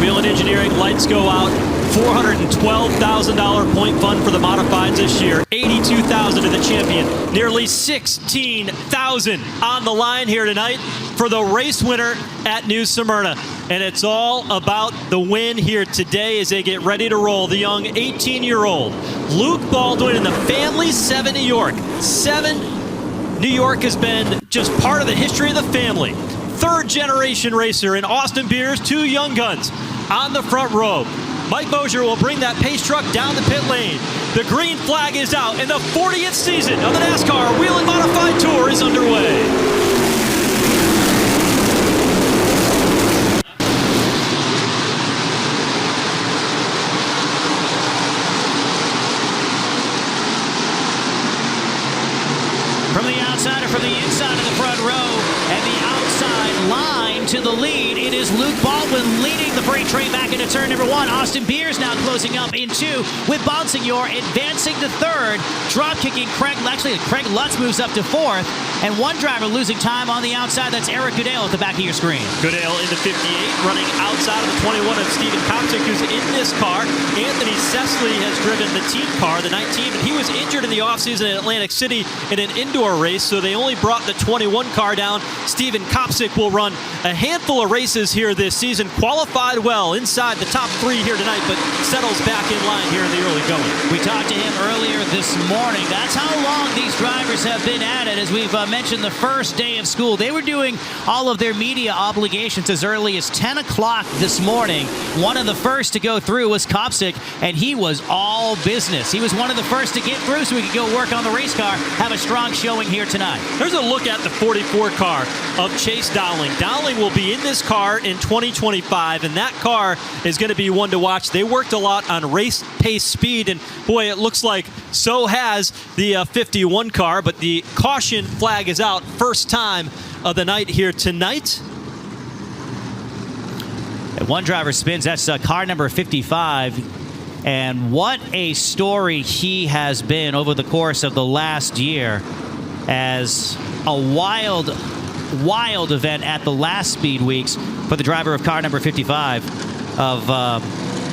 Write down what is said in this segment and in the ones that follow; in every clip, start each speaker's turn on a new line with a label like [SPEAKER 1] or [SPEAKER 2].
[SPEAKER 1] Whelen Engineering, lights go out. $412,000 point fund for the modifieds this year. $82,000 to the champion. Nearly $16,000 on the line here tonight for the race winner at New Smyrna. And it's all about the win here today as they get ready to roll. The young 18-year-old Luke Baldwin and the family 7 New York. 7 New York has been just part of the history of the family. Third-generation racer in Austin Beers, 2 young guns on the front row. Mike Mosier will bring that pace truck down the pit lane. The green flag is out, and the 40th season of the NASCAR Whelen Modified Tour is underway.
[SPEAKER 2] From the outside or from the inside of the front row, and the outside line to the lead, it is Luke Baldwin leading the freight train back into turn number 1. Austin Beers now closing up in 2, with Bonsignore advancing to 3rd, drop kicking Craig Lutz moves up to 4th, and one driver losing time on the outside. That's Eric Goodale at the back of your screen.
[SPEAKER 1] Goodale in the 58, running outside of the 21 of Stephen Kopczyk, who's in this car. Anthony Sesley has driven the team car, the 19, but he was injured in the offseason in Atlantic City in an indoor race, so they only brought the 21 car down. Stephen Kopczyk will run a handful of races here this season, qualified well inside the top 3 here tonight, but settles back in line here in the early going.
[SPEAKER 2] We talked to him earlier this morning. That's how long these drivers have been at it. As we've mentioned, the first day of school, they were doing all of their media obligations as early as 10 o'clock this morning. One of the first to go through was Kopczyk, and he was all business. He was one of the first to get through so he could go work on the race car, have a strong showing here tonight.
[SPEAKER 1] Here's a look at the 44 car of Chase Dowling. Dowling will be in this car in 2025, and that car is going to be one to watch. They worked a lot on race pace speed, and boy, it looks like so has the 51 car, but the caution flag is out. First time of the night here tonight.
[SPEAKER 2] And one driver spins. That's car number 55. And what a story he has been over the course of the last year, as a wild event at the last Speed Weeks for the driver of car number 55 of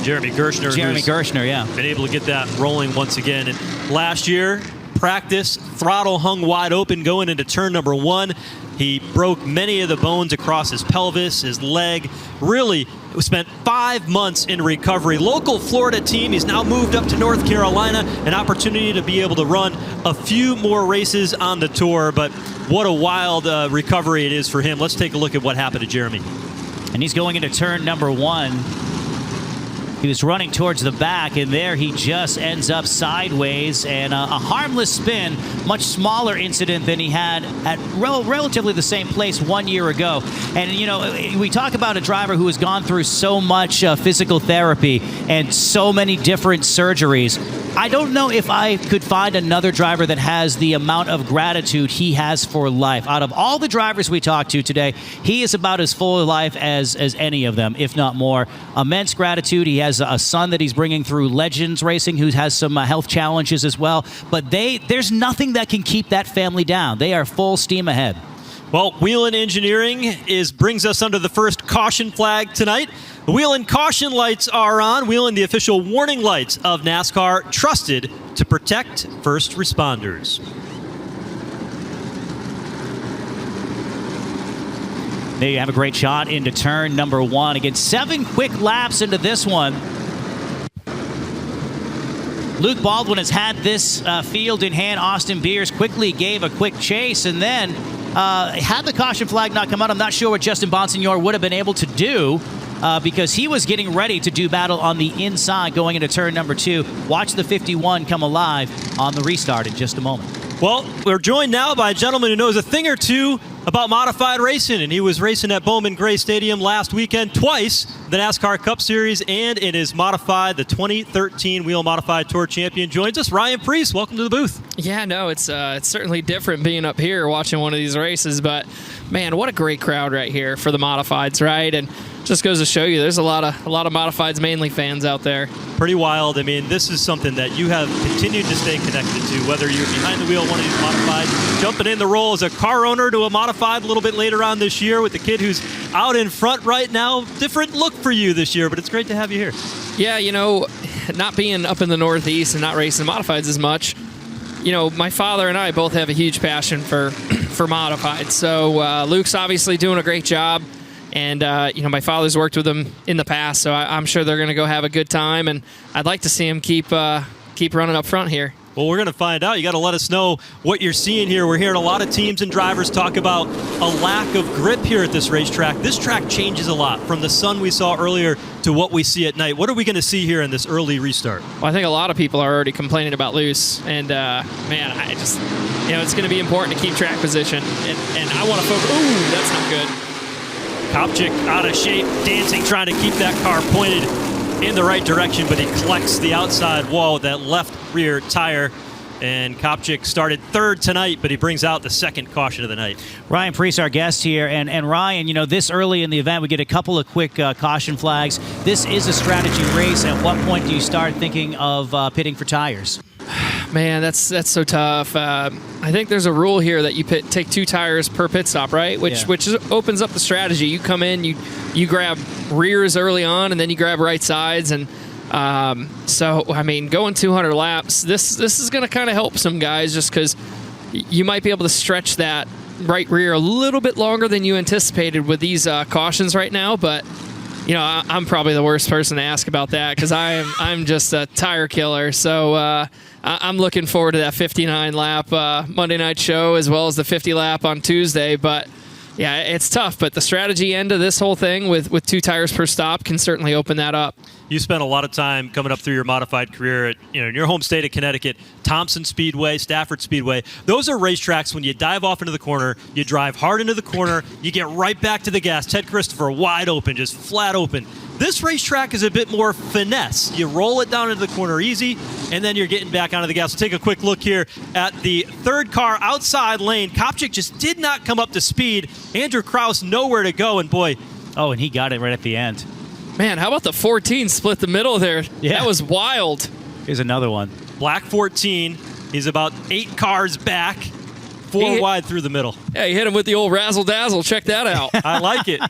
[SPEAKER 1] Jeremy Gershner.
[SPEAKER 2] Jeremy Gershner, yeah.
[SPEAKER 1] Been able to get that rolling once again. And last year, practice, throttle hung wide open going into turn number 1. He broke many of the bones across his pelvis, his leg. Really spent 5 months in recovery. Local Florida team. He's now moved up to North Carolina. An opportunity to be able to run a few more races on the tour. But what a wild recovery it is for him. Let's take a look at what happened to Jeremy.
[SPEAKER 2] And he's going into turn number 1. He was running towards the back, and there he just ends up sideways, and a harmless spin, much smaller incident than he had at relatively the same place 1 year ago. And, you know, we talk about a driver who has gone through so much physical therapy and so many different surgeries. I don't know if I could find another driver that has the amount of gratitude he has for life. Out of all the drivers we talked to today, he is about as full of life as any of them, if not more. Immense gratitude. He has a son that he's bringing through Legends Racing who has some health challenges as well. But there's nothing that can keep that family down. They are full steam ahead.
[SPEAKER 1] Well, Whelen Engineering brings us under the first caution flag tonight. The Whelen caution lights are on. Whelen, the official warning lights of NASCAR, trusted to protect first responders.
[SPEAKER 2] There you have a great shot into turn number 1. Again, 7 quick laps into this one. Luke Baldwin has had this field in hand. Austin Beers quickly gave a quick chase, and then had the caution flag not come out, I'm not sure what Justin Bonsignore would have been able to do because he was getting ready to do battle on the inside going into turn number 2. Watch the 51 come alive on the restart in just a moment.
[SPEAKER 1] Well, we're joined now by a gentleman who knows a thing or two about modified racing, and he was racing at Bowman Gray Stadium last weekend twice, the NASCAR Cup Series, and in his modified, the 2013 Whelen Modified Tour champion. Joins us, Ryan Preece. Welcome to the booth.
[SPEAKER 3] Yeah, no, it's certainly different being up here watching one of these races, but man, what a great crowd right here for the modifieds, right? And Just goes to show you, there's a lot of modifieds mainly fans out there.
[SPEAKER 1] Pretty wild. I mean, this is something that you have continued to stay connected to, whether you're behind the wheel of one of these modifieds, jumping in the role as a car owner to a modified a little bit later on this year with the kid who's out in front right now. Different look for you this year, but it's great to have you here.
[SPEAKER 3] Yeah, not being up in the Northeast and not racing modifieds as much, my father and I both have a huge passion for modifieds. So Luke's obviously doing a great job. And, my father's worked with them in the past, so I'm sure they're going to go have a good time. And I'd like to see him keep running up front here.
[SPEAKER 1] Well, we're going to find out. You got to let us know what you're seeing here. We're hearing a lot of teams and drivers talk about a lack of grip here at this racetrack. This track changes a lot from the sun we saw earlier to what we see at night. What are we going to see here in this early restart?
[SPEAKER 3] Well, I think a lot of people are already complaining about loose. And, I just, it's going to be important to keep track position. And I want to focus. Ooh, that's not good.
[SPEAKER 1] Kopchik out of shape, dancing, trying to keep that car pointed in the right direction, but he collects the outside wall with that left rear tire. And Kopchik started third tonight, but he brings out the second caution of the night.
[SPEAKER 2] Ryan Preece, our guest here. And Ryan, this early in the event, we get a couple of quick caution flags. This is a strategy race. At what point do you start thinking of pitting for tires?
[SPEAKER 3] Man, that's so tough. I think there's a rule here that you take 2 tires per pit stop, right? Which opens up the strategy. You come in, you grab rears early on, and then you grab right sides. And going 200 laps, this is going to kind of help some guys just because you might be able to stretch that right rear a little bit longer than you anticipated with these cautions right now. But I'm probably the worst person to ask about that because I'm just a tire killer. So I'm looking forward to that 59-lap Monday night show as well as the 50-lap on Tuesday. But, yeah, it's tough. But the strategy end of this whole thing with 2 tires per stop can certainly open that up.
[SPEAKER 1] You spent a lot of time coming up through your modified career at, in your home state of Connecticut, Thompson Speedway, Stafford Speedway. Those are racetracks when you dive off into the corner, you drive hard into the corner, you get right back to the gas. Ted Christopher wide open, just flat open. This racetrack is a bit more finesse. You roll it down into the corner easy, and then you're getting back onto the gas. We'll take a quick look here at the third car outside lane. Kopchik just did not come up to speed. Andrew Kraus nowhere to go, and boy.
[SPEAKER 2] Oh, and he got it right at the end.
[SPEAKER 3] Man, how about the 14 split the middle there?
[SPEAKER 2] Yeah.
[SPEAKER 3] That was wild.
[SPEAKER 2] Here's another one.
[SPEAKER 1] Black 14. He's about 8 cars back, 4 wide through the middle.
[SPEAKER 3] Yeah, he hit him with the old razzle-dazzle. Check that out.
[SPEAKER 1] I like it.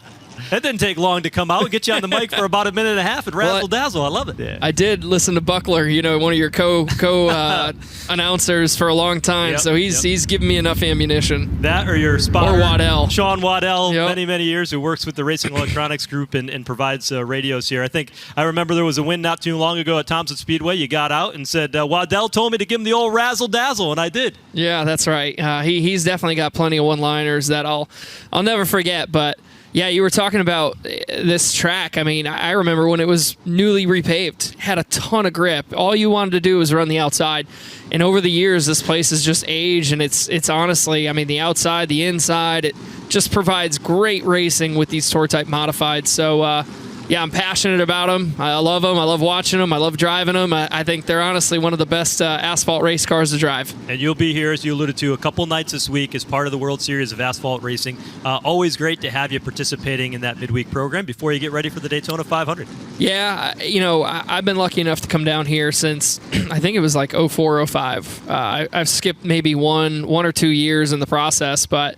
[SPEAKER 1] That didn't take long to come out. Get you on the mic for about a minute and a half and razzle-dazzle. I love it.
[SPEAKER 3] Yeah. I did listen to Buckler, one of your co-announcers for a long time,
[SPEAKER 1] yep,
[SPEAKER 3] so he's given me enough ammunition.
[SPEAKER 1] That or your spotter.
[SPEAKER 3] Or Waddell.
[SPEAKER 1] Sean Waddell, many, many years, who works with the Racing Electronics Group and provides radios here. I remember there was a win not too long ago at Thompson Speedway. You got out and said, Waddell told me to give him the old razzle-dazzle, and I did.
[SPEAKER 3] Yeah, that's right. He's definitely got plenty of one-liners that I'll never forget, but yeah, you were talking about this track. I mean, I remember when it was newly repaved, had a ton of grip. All you wanted to do was run the outside. And over the years, this place has just aged, and it's honestly, the outside, the inside, it just provides great racing with these tour-type modifieds. So, I'm passionate about them. I love them. I love watching them. I love driving them. I think they're honestly one of the best asphalt race cars to drive.
[SPEAKER 1] And you'll be here, as you alluded to, a couple nights this week as part of the World Series of Asphalt Racing. Always great to have you participating in that midweek program before you get ready for the Daytona 500.
[SPEAKER 3] Yeah, I've been lucky enough to come down here since I think it was like 04, 05. I've skipped maybe one or 2 years in the process, but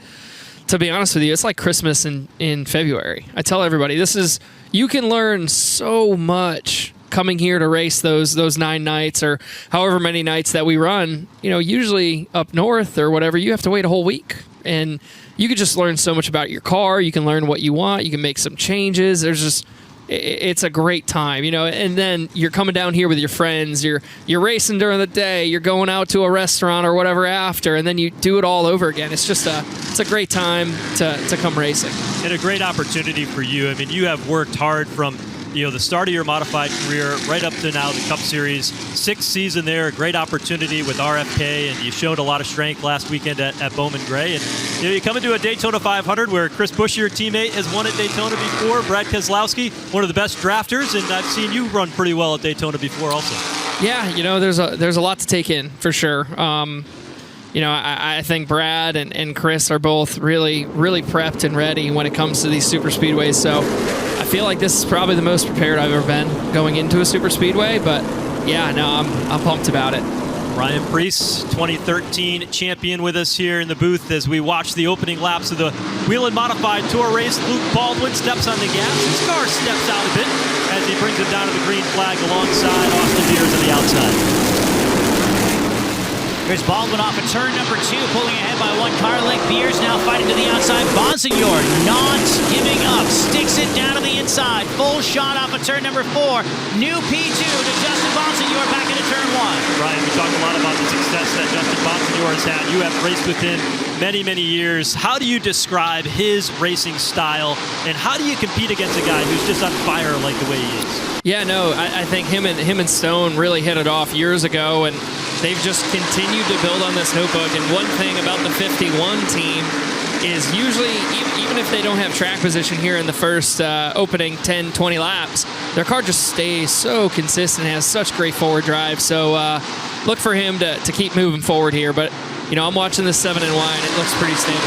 [SPEAKER 3] to be honest with you, it's like Christmas in February. I tell everybody, you can learn so much coming here to race those 9 nights or however many nights that we run. Usually up north or whatever, you have to wait a whole week. And you can just learn so much about your car. You can learn what you want. You can make some changes. It's a great time, and then you're coming down here with your friends, you're racing during the day, you're going out to a restaurant or whatever after, and then you do it all over again. It's just it's a great time to come racing.
[SPEAKER 1] And a great opportunity for you. You have worked hard from the start of your modified career right up to now the Cup Series, 6th season there, a great opportunity with RFK, and you showed a lot of strength last weekend at Bowman Gray. And you come into a Daytona 500 where Chris Buescher, your teammate, has won at Daytona before. Brad Keselowski, one of the best drafters, and I've seen you run pretty well at Daytona before also.
[SPEAKER 3] Yeah, there's a lot to take in for sure. I think Brad and Chris are both really, really prepped and ready when it comes to these super speedways. So, I feel like this is probably the most prepared I've ever been going into a super speedway, but yeah, no, I'm pumped about it.
[SPEAKER 1] Ryan Preece, 2013 champion, with us here in the booth as we watch the opening laps of the Whelen Modified Tour race. Luke Baldwin steps on the gas. His car steps out a bit as he brings it down to the green flag alongside Austin Beers on the outside.
[SPEAKER 2] Here's Baldwin off of turn number 2, pulling ahead by 1 car length. Beers now fighting to the outside. Bonsignore not giving up, sticks it down to the inside. Full shot off of turn number 4. New P2 to Justin Bonsignore back into turn 1.
[SPEAKER 1] Ryan, we talked a lot about the success that Justin Bonsignore has had. You have raced with him many, many years. How do you describe his racing style, and how do you compete against a guy who's just on fire like the way he is?
[SPEAKER 3] Yeah, no, I think him and Stone really hit it off years ago, and they've just continued to build on this notebook. And one thing about the 51 team is usually, even if they don't have track position here in the first opening 10, 20 laps, their car just stays so consistent, has such great forward drive. So look for him to keep moving forward here. But, you know, I'm watching this 7NY, and it looks pretty stable.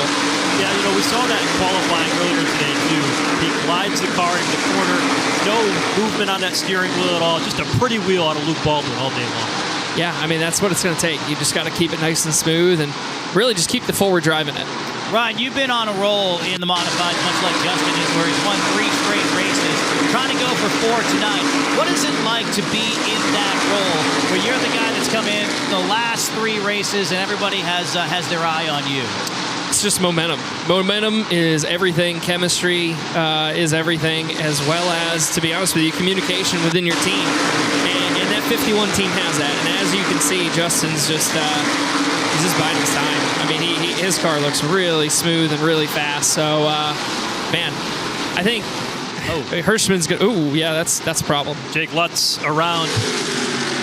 [SPEAKER 1] Yeah, you know, we saw that in qualifying earlier today, too. He glides the car into the corner. No movement on that steering wheel at all. Just a pretty wheel out of Luke Baldwin all day long.
[SPEAKER 3] Yeah, I mean, that's what it's going to take. You just got to keep it nice and smooth and really just keep the forward drive in it.
[SPEAKER 2] Ryan, you've been on a roll in the modified, much like Justin is, where he's won 3 straight races. Trying to go for 4 tonight. What is it like to be in that role where you're the guy that's come in the last 3 races and everybody has their eye on you?
[SPEAKER 3] It's just momentum. Momentum is everything. Chemistry is everything, as well as, to be honest with you, communication within your team. And that 51 team has that. And as you can see, Justin's just he's just biding his time. I mean, his car looks really smooth and really fast. So, man, I think Hirschman's good. Ooh, yeah, that's a problem.
[SPEAKER 1] Jake Lutz around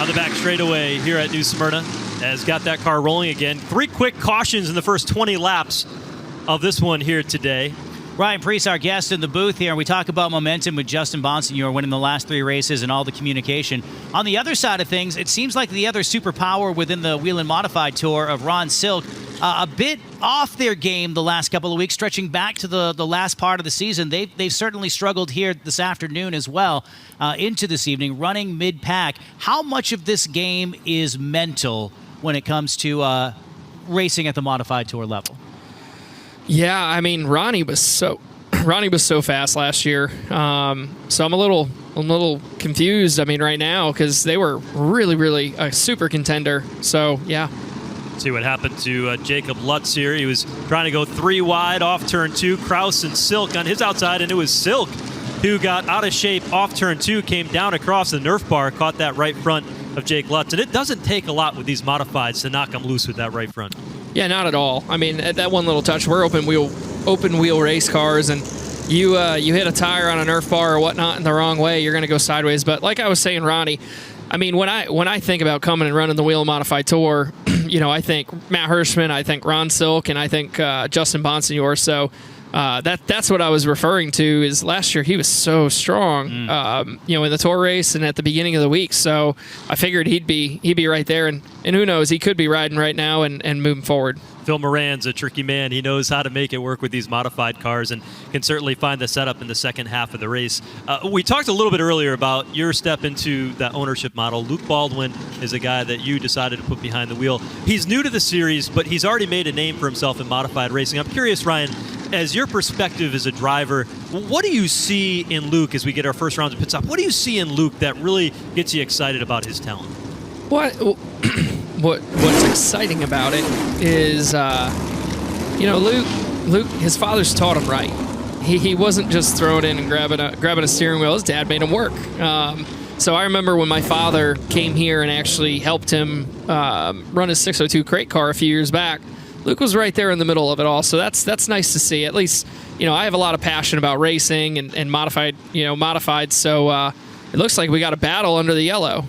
[SPEAKER 1] on the back straightaway here at New Smyrna has got that car rolling again. 3 quick cautions in the first 20 laps of this one here today.
[SPEAKER 2] Ryan Preece, our guest in the booth here. We talk about momentum with Justin Bonsignore winning the last 3 races and all the communication. On the other side of things, it seems like the other superpower within the Whelen Modified Tour of Ron Silk, a bit off their game the last couple of weeks, stretching back to the last part of the season. They've certainly struggled here this afternoon as well, into this evening, running mid-pack. How much of this game is mental when it comes to racing at the Modified Tour level?
[SPEAKER 3] Yeah, I mean, Ronnie was so fast last year. So I'm a little confused. I mean, right now, because they were really a super contender. So yeah.
[SPEAKER 1] See what happened to Jacob Lutz here. He was trying to go 3 wide off turn 2. Kraus and Silk on his outside, and it was Silk who got out of shape off turn 2, came down across the Nerf bar, caught that right front of Jake Lutz. And it doesn't take a lot with these modifieds to knock them loose with that right front.
[SPEAKER 3] Yeah, not at all. I mean, at that one little touch, we're open wheel race cars, and you hit a tire on a Nerf bar or whatnot in the wrong way, you're going to go sideways. But like I was saying, Ronnie, I mean, when I think about coming and running the Whelen Modified Tour, you know, I think Matt Hirschman, I think Ron Silk, and I think Justin Bonsignore. So that's what I was referring to. Is last year he was so strong, you know, in the tour race and at the beginning of the week. So I figured he'd be right there, and who knows, he could be riding right now and moving forward.
[SPEAKER 1] Phil Moran's a tricky man. He knows how to make it work with these modified cars and can certainly find the setup in the second half of the race. We talked a little bit earlier about your step into that ownership model. Luke Baldwin is a guy that you decided to put behind the wheel. He's new to the series, but he's already made a name for himself in modified racing. I'm curious, Ryan, as your perspective as a driver, what do you see in Luke as we get our first rounds of pit stop? What do you see in Luke that really gets you excited about his talent?
[SPEAKER 3] What's exciting about it is, you know, Luke, his father's taught him right. He wasn't just throwing in and grabbing a steering wheel. His dad made him work. So I remember when my father came here and actually helped him run his 602 crate car a few years back. Luke was right there in the middle of it all. So that's nice to see. At least, you know, I have a lot of passion about racing and modified. So it looks like we got a battle under the yellow.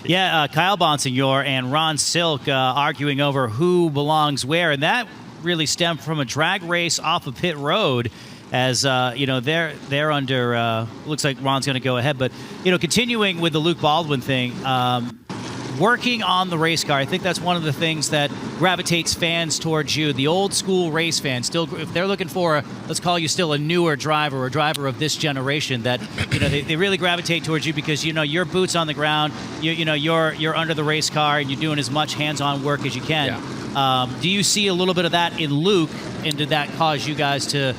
[SPEAKER 2] Yeah, Kyle Bonsignore and Ron Silk arguing over who belongs where, and that really stemmed from a drag race off of pit road. As you know, they're under. Looks like Ron's going to go ahead, but you know, continuing with the Luke Baldwin thing, working on the race car. I think that's one of the things that gravitates fans towards you, the old school race fans. Still, if they're looking for, let's call you still a newer driver or a driver of this generation, that they really gravitate towards you because your boots on the ground. You're under the race car and you're doing as much hands-on work as you can.
[SPEAKER 3] Yeah.
[SPEAKER 2] Do you see a little bit of that in Luke, and did that cause you guys to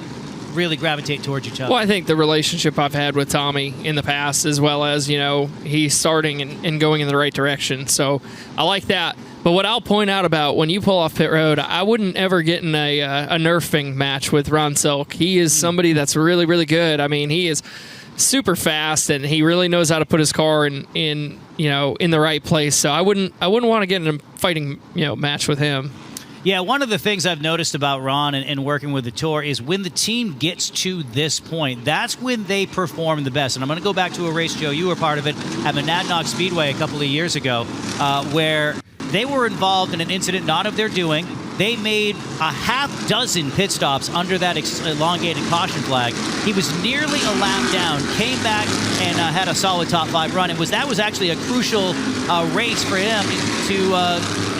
[SPEAKER 2] really gravitate towards each other?
[SPEAKER 3] Well, I think the relationship I've had with Tommy in the past, as well as, he's starting and going in the right direction. So I like that. But what I'll point out about when you pull off pit road, I wouldn't ever get in a nerfing match with Ron Silk. He is somebody that's really, really good. I mean, he is super fast, and he really knows how to put his car in the right place. So I wouldn't want to get in a fighting match with him.
[SPEAKER 2] Yeah, one of the things I've noticed about Ron and working with the Tour is when the team gets to this point, that's when they perform the best. And I'm going to go back to a race, Joe, you were part of it, at NASCAR Speedway a couple of years ago, where they were involved in an incident not of their doing. They made a half dozen pit stops under that elongated caution flag. He was nearly a lap down, came back and had a solid top 5 run. That was actually a crucial race for him to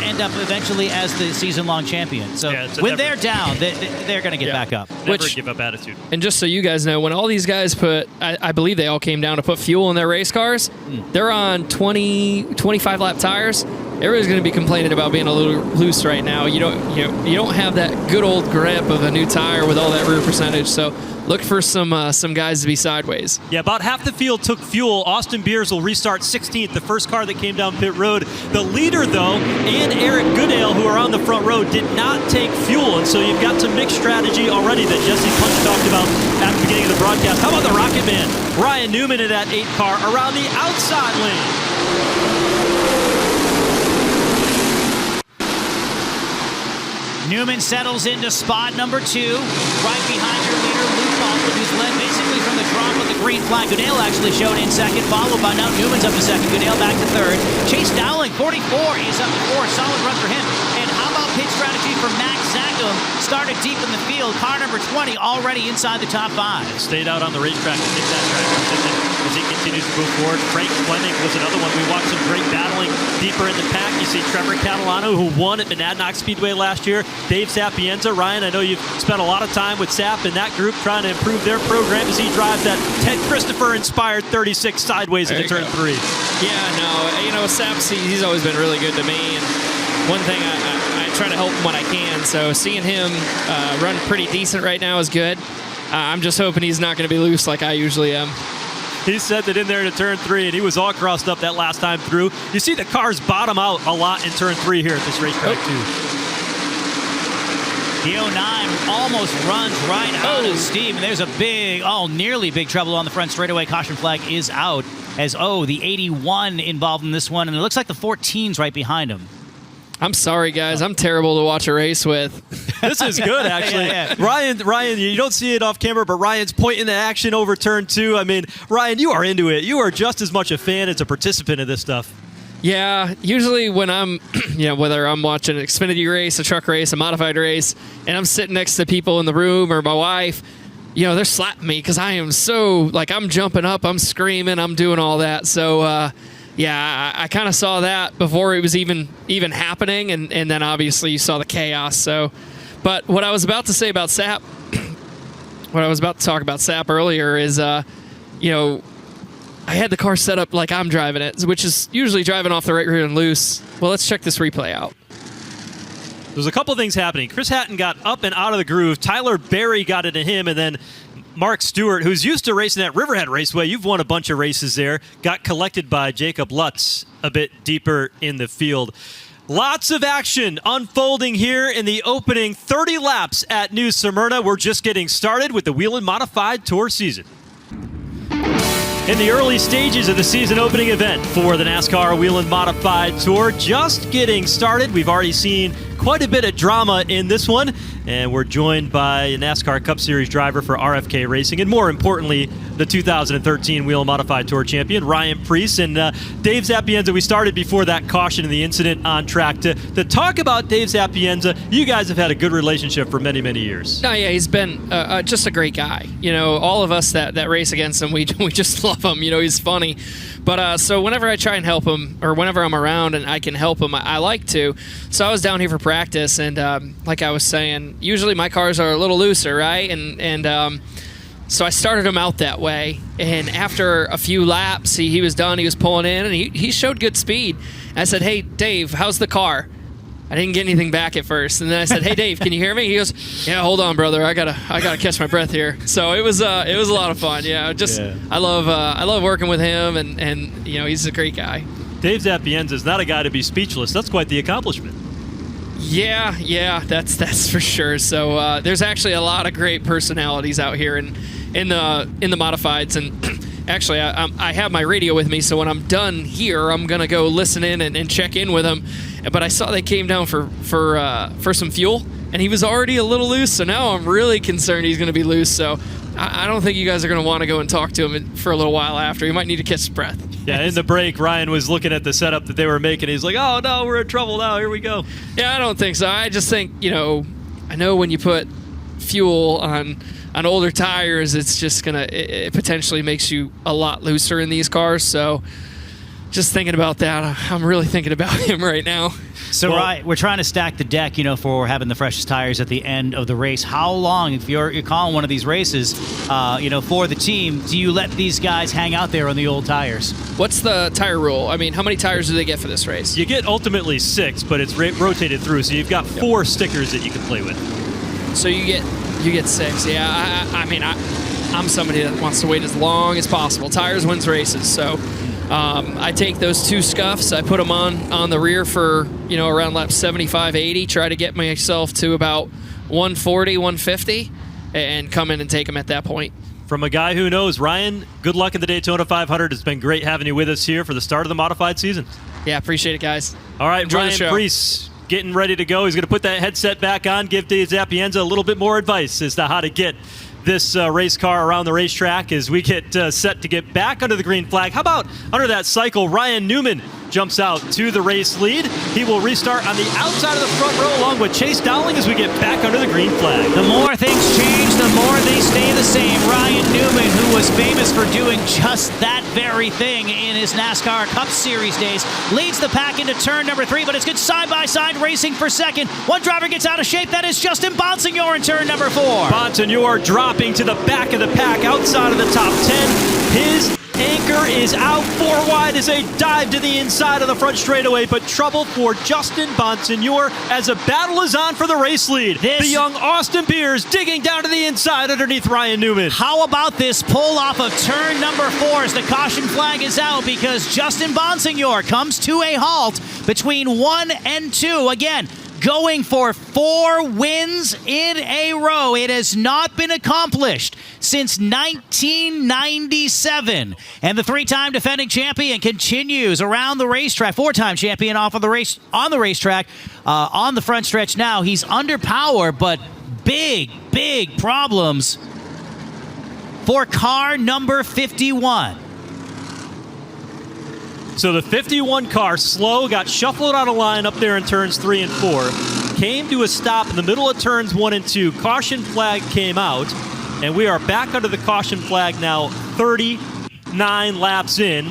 [SPEAKER 2] end up eventually as the season-long champion. So when they're down, they're going to get back up.
[SPEAKER 1] Never give up attitude.
[SPEAKER 3] And just so you guys know, when all these guys I believe they all came down to put fuel in their race cars, they're on 25 lap tires. Everybody's going to be complaining about being a little loose right now. You don't have that good old grip of a new tire with all that rear percentage. So look for some guys to be sideways.
[SPEAKER 1] Yeah, about half the field took fuel. Austin Beers will restart 16th, the first car that came down pit road. The leader, though, and Eric Goodale, who are on the front row, did not take fuel. And so you've got some mixed strategy already that Jesse Punch talked about at the beginning of the broadcast. How about the Rocket Man? Ryan Newman in that 8 car around the outside lane.
[SPEAKER 2] Newman settles into spot number 2, right behind your leader, Luke Baldwin, who's led basically from the drop of the green flag. Goodale actually shown in second, followed by now Newman's up to second, Goodale back to third. Chase Dowling, 44, is up to 4, solid run for him. And how about pit strategy for Max Zachum? Started deep in the field, car number 20 already inside the top 5.
[SPEAKER 1] Stayed out on the racetrack to take that track position as he continues to move forward. Frank Fleming was another one. We watched some great battling deeper in the pack. You see Trevor Catalano, who won at NASCAR Speedway last year. Dave Sapienza. Ryan, I know you've spent a lot of time with Sap and that group trying to improve their program as he drives that Ted Christopher-inspired 36 sideways into turn 3.
[SPEAKER 3] Yeah, no, Sap, he's always been really good to me. And one thing, I try to help him when I can. So seeing him run pretty decent right now is good. I'm just hoping he's not going to be loose like I usually am.
[SPEAKER 1] He sent it in there to turn 3, and he was all crossed up that last time through. You see the cars bottom out a lot in turn 3 here at this racetrack, too.
[SPEAKER 2] The 09 almost runs right out of steam. And there's a nearly big trouble on the front straightaway. Caution flag is out as, the 81 involved in this one. And it looks like the 14's right behind him.
[SPEAKER 3] I'm sorry, guys. I'm terrible to watch a race with.
[SPEAKER 1] This is good, actually.
[SPEAKER 2] Yeah.
[SPEAKER 1] Ryan, you don't see it off camera, but Ryan's pointing the action over turn 2. I mean, Ryan, you are into it. You are just as much a fan as a participant of this stuff.
[SPEAKER 3] Yeah, usually when I'm, whether I'm watching an Xfinity race, a truck race, a modified race, and I'm sitting next to people in the room or my wife, they're slapping me because I am so, I'm jumping up, I'm screaming, I'm doing all that. So, I kind of saw that before it was even happening, and then obviously you saw the chaos. So, but what I was about to say about Sap, what I was about to talk about Sap earlier is, I had the car set up like I'm driving it, which is usually driving off the right rear and loose. Well, let's check this replay out.
[SPEAKER 1] There's a couple things happening. Chris Hatton got up and out of the groove. Tyler Berry got into him, and then Mark Stewart, who's used to racing at Riverhead Raceway, you've won a bunch of races there, got collected by Jacob Lutz a bit deeper in the field. Lots of action unfolding here in the opening 30 laps at New Smyrna. We're just getting started with the Whelen Modified Tour season. In the early stages of the season opening event for the NASCAR Whelen Modified Tour, just getting started. We've already seen quite a bit of drama in this one, and we're joined by a NASCAR Cup Series driver for RFK Racing, and more importantly, the 2013 Whelen Modified Tour champion, Ryan Preece. And Dave Sapienza, we started before that caution and the incident on track. To talk about Dave Sapienza, you guys have had a good relationship for many, many years.
[SPEAKER 3] No, yeah, he's been just a great guy. All of us that race against him, we just love him. He's funny. But so whenever I try and help him, or whenever I'm around and I can help him, I like to. So I was down here for practice, and like I was saying, usually my cars are a little looser, right? And so I started him out that way, and after a few laps, he was done. He was pulling in, and he showed good speed. I said, "Hey, Dave, how's the car?" I didn't get anything back at first, and then I said, "Hey, Dave, can you hear me?" He goes, "Yeah, hold on, brother. I gotta catch my breath here." So it was a lot of fun. Yeah, I love working with him, and he's a great guy.
[SPEAKER 1] Dave Zapienza is not a guy to be speechless. That's quite the accomplishment.
[SPEAKER 3] Yeah, that's for sure. So there's actually a lot of great personalities out here in the modifieds, and actually I have my radio with me, so when I'm done here, I'm gonna go listen in and check in with them. But I saw they came down for some fuel, and he was already a little loose. So now I'm really concerned he's gonna be loose. So I don't think you guys are gonna want to go and talk to him for a little while after. He might need to catch his breath.
[SPEAKER 1] Yeah, in the break, Ryan was looking at the setup that they were making. He's like, "Oh no, we're in trouble now. Here we go."
[SPEAKER 3] Yeah, I don't think so. I just think I know when you put fuel on older tires, it's just it potentially makes you a lot looser in these cars. So just thinking about that, I'm really thinking about him right now.
[SPEAKER 2] So, right, we're trying to stack the deck, for having the freshest tires at the end of the race. How long, if you're calling one of these races, for the team, do you let these guys hang out there on the old tires?
[SPEAKER 3] What's the tire rule? I mean, how many tires do they get for this race?
[SPEAKER 1] You get ultimately 6, but it's rotated through, so you've got 4 stickers that you can play with.
[SPEAKER 3] So you get 6. Yeah, I'm somebody that wants to wait as long as possible. Tires wins races, so I take those 2 scuffs, I put them on the rear for around lap 75, 80, try to get myself to about 140, 150, and come in and take them at that point.
[SPEAKER 1] From a guy who knows, Ryan, good luck in the Daytona 500. It's been great having you with us here for the start of the modified season.
[SPEAKER 3] Yeah, appreciate it, guys.
[SPEAKER 1] All right,
[SPEAKER 3] Enjoy
[SPEAKER 1] Ryan
[SPEAKER 3] the show.
[SPEAKER 1] Preece getting ready to go. He's going to put that headset back on, give Dave Zapienza a little bit more advice as to how to get this race car around the racetrack as we get set to get back under the green flag. How about under that cycle, Ryan Newman jumps out to the race lead. He will restart on the outside of the front row along with Chase Dowling as we get back under the green flag.
[SPEAKER 2] The more things change, the more they stay the same. Ryan Newman, who was famous for doing just that very thing in his NASCAR Cup Series days, leads the pack into turn number 3, but it's good side-by-side racing for second. One driver gets out of shape. That is Justin Bonsignore in turn number 4.
[SPEAKER 1] Bonsignore dropping to the back of the pack outside of the top 10. His anchor is out 4 wide as they dive to the inside of the front straightaway, but trouble for Justin Bonsignore as a battle is on for the race lead. The young Austin Beers digging down to the inside underneath Ryan Newman.
[SPEAKER 2] How about this pull off of turn number 4 as the caution flag is out because Justin Bonsignore comes to a halt between 1 and 2. Again, going for 4 wins in a row. It has not been accomplished since 1997. And the 3-time defending champion continues around the racetrack. 4-time champion on the racetrack on the front stretch now. He's under power, but big problems for car number 51.
[SPEAKER 1] So the 51 car, slow, got shuffled out of line up there in turns 3 and 4. Came to a stop in the middle of turns 1 and 2. Caution flag came out, and we are back under the caution flag now 39 laps in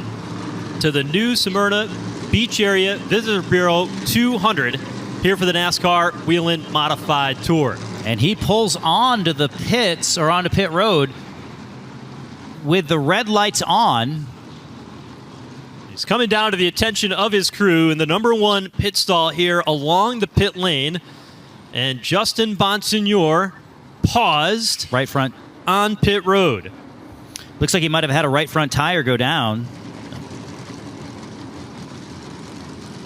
[SPEAKER 1] to the new Smyrna Beach Area Visitor Bureau 200 here for the NASCAR Whelen Modified Tour.
[SPEAKER 2] And he pulls onto the pits, or onto pit road, with the red lights on.
[SPEAKER 1] He's coming down to the attention of his crew in the number 1 pit stall here along the pit lane. And Justin Bonsignore paused
[SPEAKER 2] right front
[SPEAKER 1] on pit road.
[SPEAKER 2] Looks like he might have had a right front tire go down.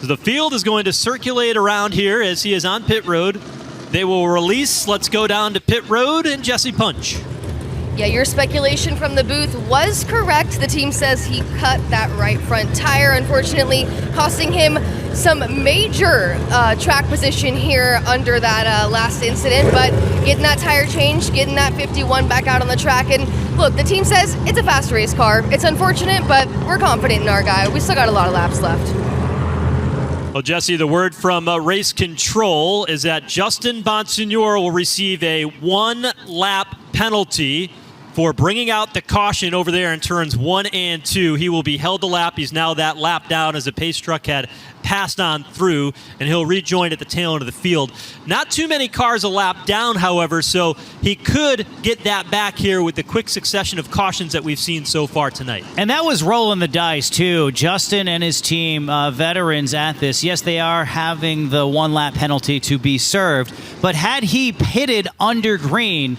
[SPEAKER 1] So the field is going to circulate around here as he is on pit road. They will release. Let's go down to pit road and Jesse Punch.
[SPEAKER 4] Yeah, your speculation from the booth was correct. The team says he cut that right front tire, unfortunately, costing him some major track position here under that last incident. But getting that tire changed, getting that 51 back out on the track. And look, the team says it's a fast race car. It's unfortunate, but we're confident in our guy. We still got a lot of laps left.
[SPEAKER 1] Well, Jesse, the word from race control is that Justin Bonsignore will receive a 1-lap penalty for bringing out the caution over there in turns 1 and 2. He will be held to lap. He's now that lap down as the pace truck had passed on through, and he'll rejoin at the tail end of the field. Not too many cars a lap down, however, so he could get that back here with the quick succession of cautions that we've seen so far tonight.
[SPEAKER 2] And that was rolling the dice, too. Justin and his team, veterans at this. Yes, they are having the one-lap penalty to be served, but had he pitted under green,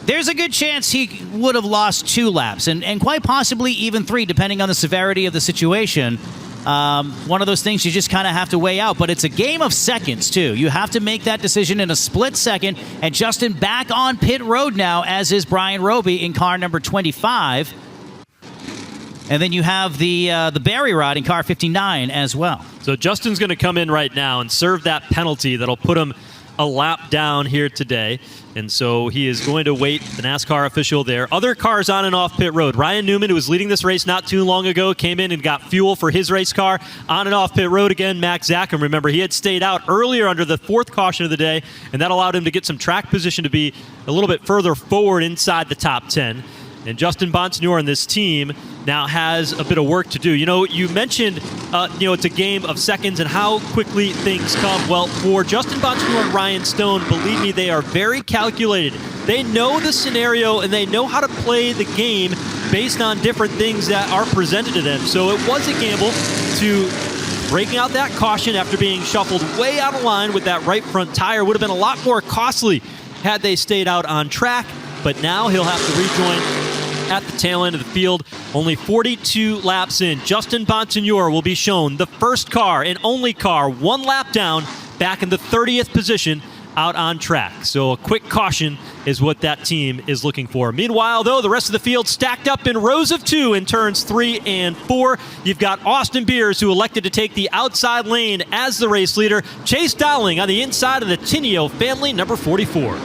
[SPEAKER 2] there's a good chance he would have lost 2 laps, and quite possibly even 3, depending on the severity of the situation. One of those things you just kind of have to weigh out, but it's a game of seconds, too. You have to make that decision in a split second, and Justin back on pit road now, as is Brian Roby in car number 25. And then you have the Barry Rod in car 59 as well.
[SPEAKER 1] So Justin's going to come in right now and serve that penalty that'll put him a lap down here today. And so he is going to wait, the NASCAR official there. Other cars on and off pit road. Ryan Newman, who was leading this race not too long ago, came in and got fuel for his race car. On and off pit road again, Max Zackham. Remember, he had stayed out earlier under the 4th caution of the day, and that allowed him to get some track position to be a little bit further forward inside the top 10. And Justin Bonsignore and this team now has a bit of work to do. You know, you mentioned, it's a game of seconds and how quickly things come. Well, for Justin Bonsignore and Ryan Stone, believe me, they are very calculated. They know the scenario and they know how to play the game based on different things that are presented to them. So it was a gamble to breaking out that caution after being shuffled way out of line with that right front tire. Would have been a lot more costly had they stayed out on track. But now he'll have to rejoin at the tail end of the field. Only 42 laps in. Justin Bonsignore will be shown the first car and only car 1 lap down, back in the 30th position out on track. So a quick caution is what that team is looking for. Meanwhile, though, the rest of the field stacked up in rows of 2 in turns 3 and 4. You've got Austin Beers, who elected to take the outside lane as the race leader. Chase Dowling on the inside of the Tinio family, number 44.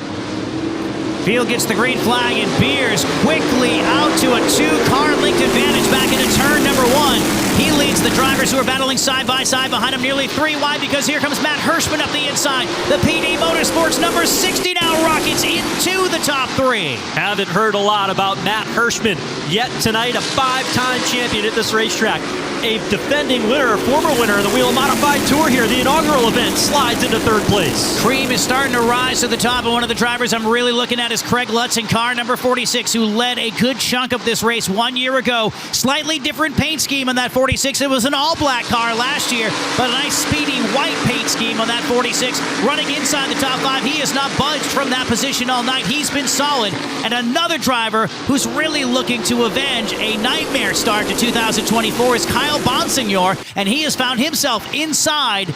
[SPEAKER 2] Field gets the green flag, and Beers quickly out to a 2-car linked advantage back into turn number 1. He leads the drivers who are battling side by side behind him, nearly 3 wide, because here comes Matt Hirschman up the inside. The PD Motorsports number 60 now rockets into the top 3.
[SPEAKER 1] Haven't heard a lot about Matt Hirschman yet tonight, a 5-time champion at this racetrack. A defending winner, former winner of the Whelen Modified Tour here. The inaugural event slides into 3rd place.
[SPEAKER 2] Cream is starting to rise to the top, and one of the drivers I'm really looking at is Craig Lutz in car number 46, who led a good chunk of this race 1 year ago. Slightly different paint scheme on that 46. It was an all-black car last year, but a nice speedy white paint scheme on that 46. Running inside the top 5. He has not budged from that position all night. He's been solid. And another driver who's really looking to avenge a nightmare start to 2024 is Kyle Bonsignore, and he has found himself inside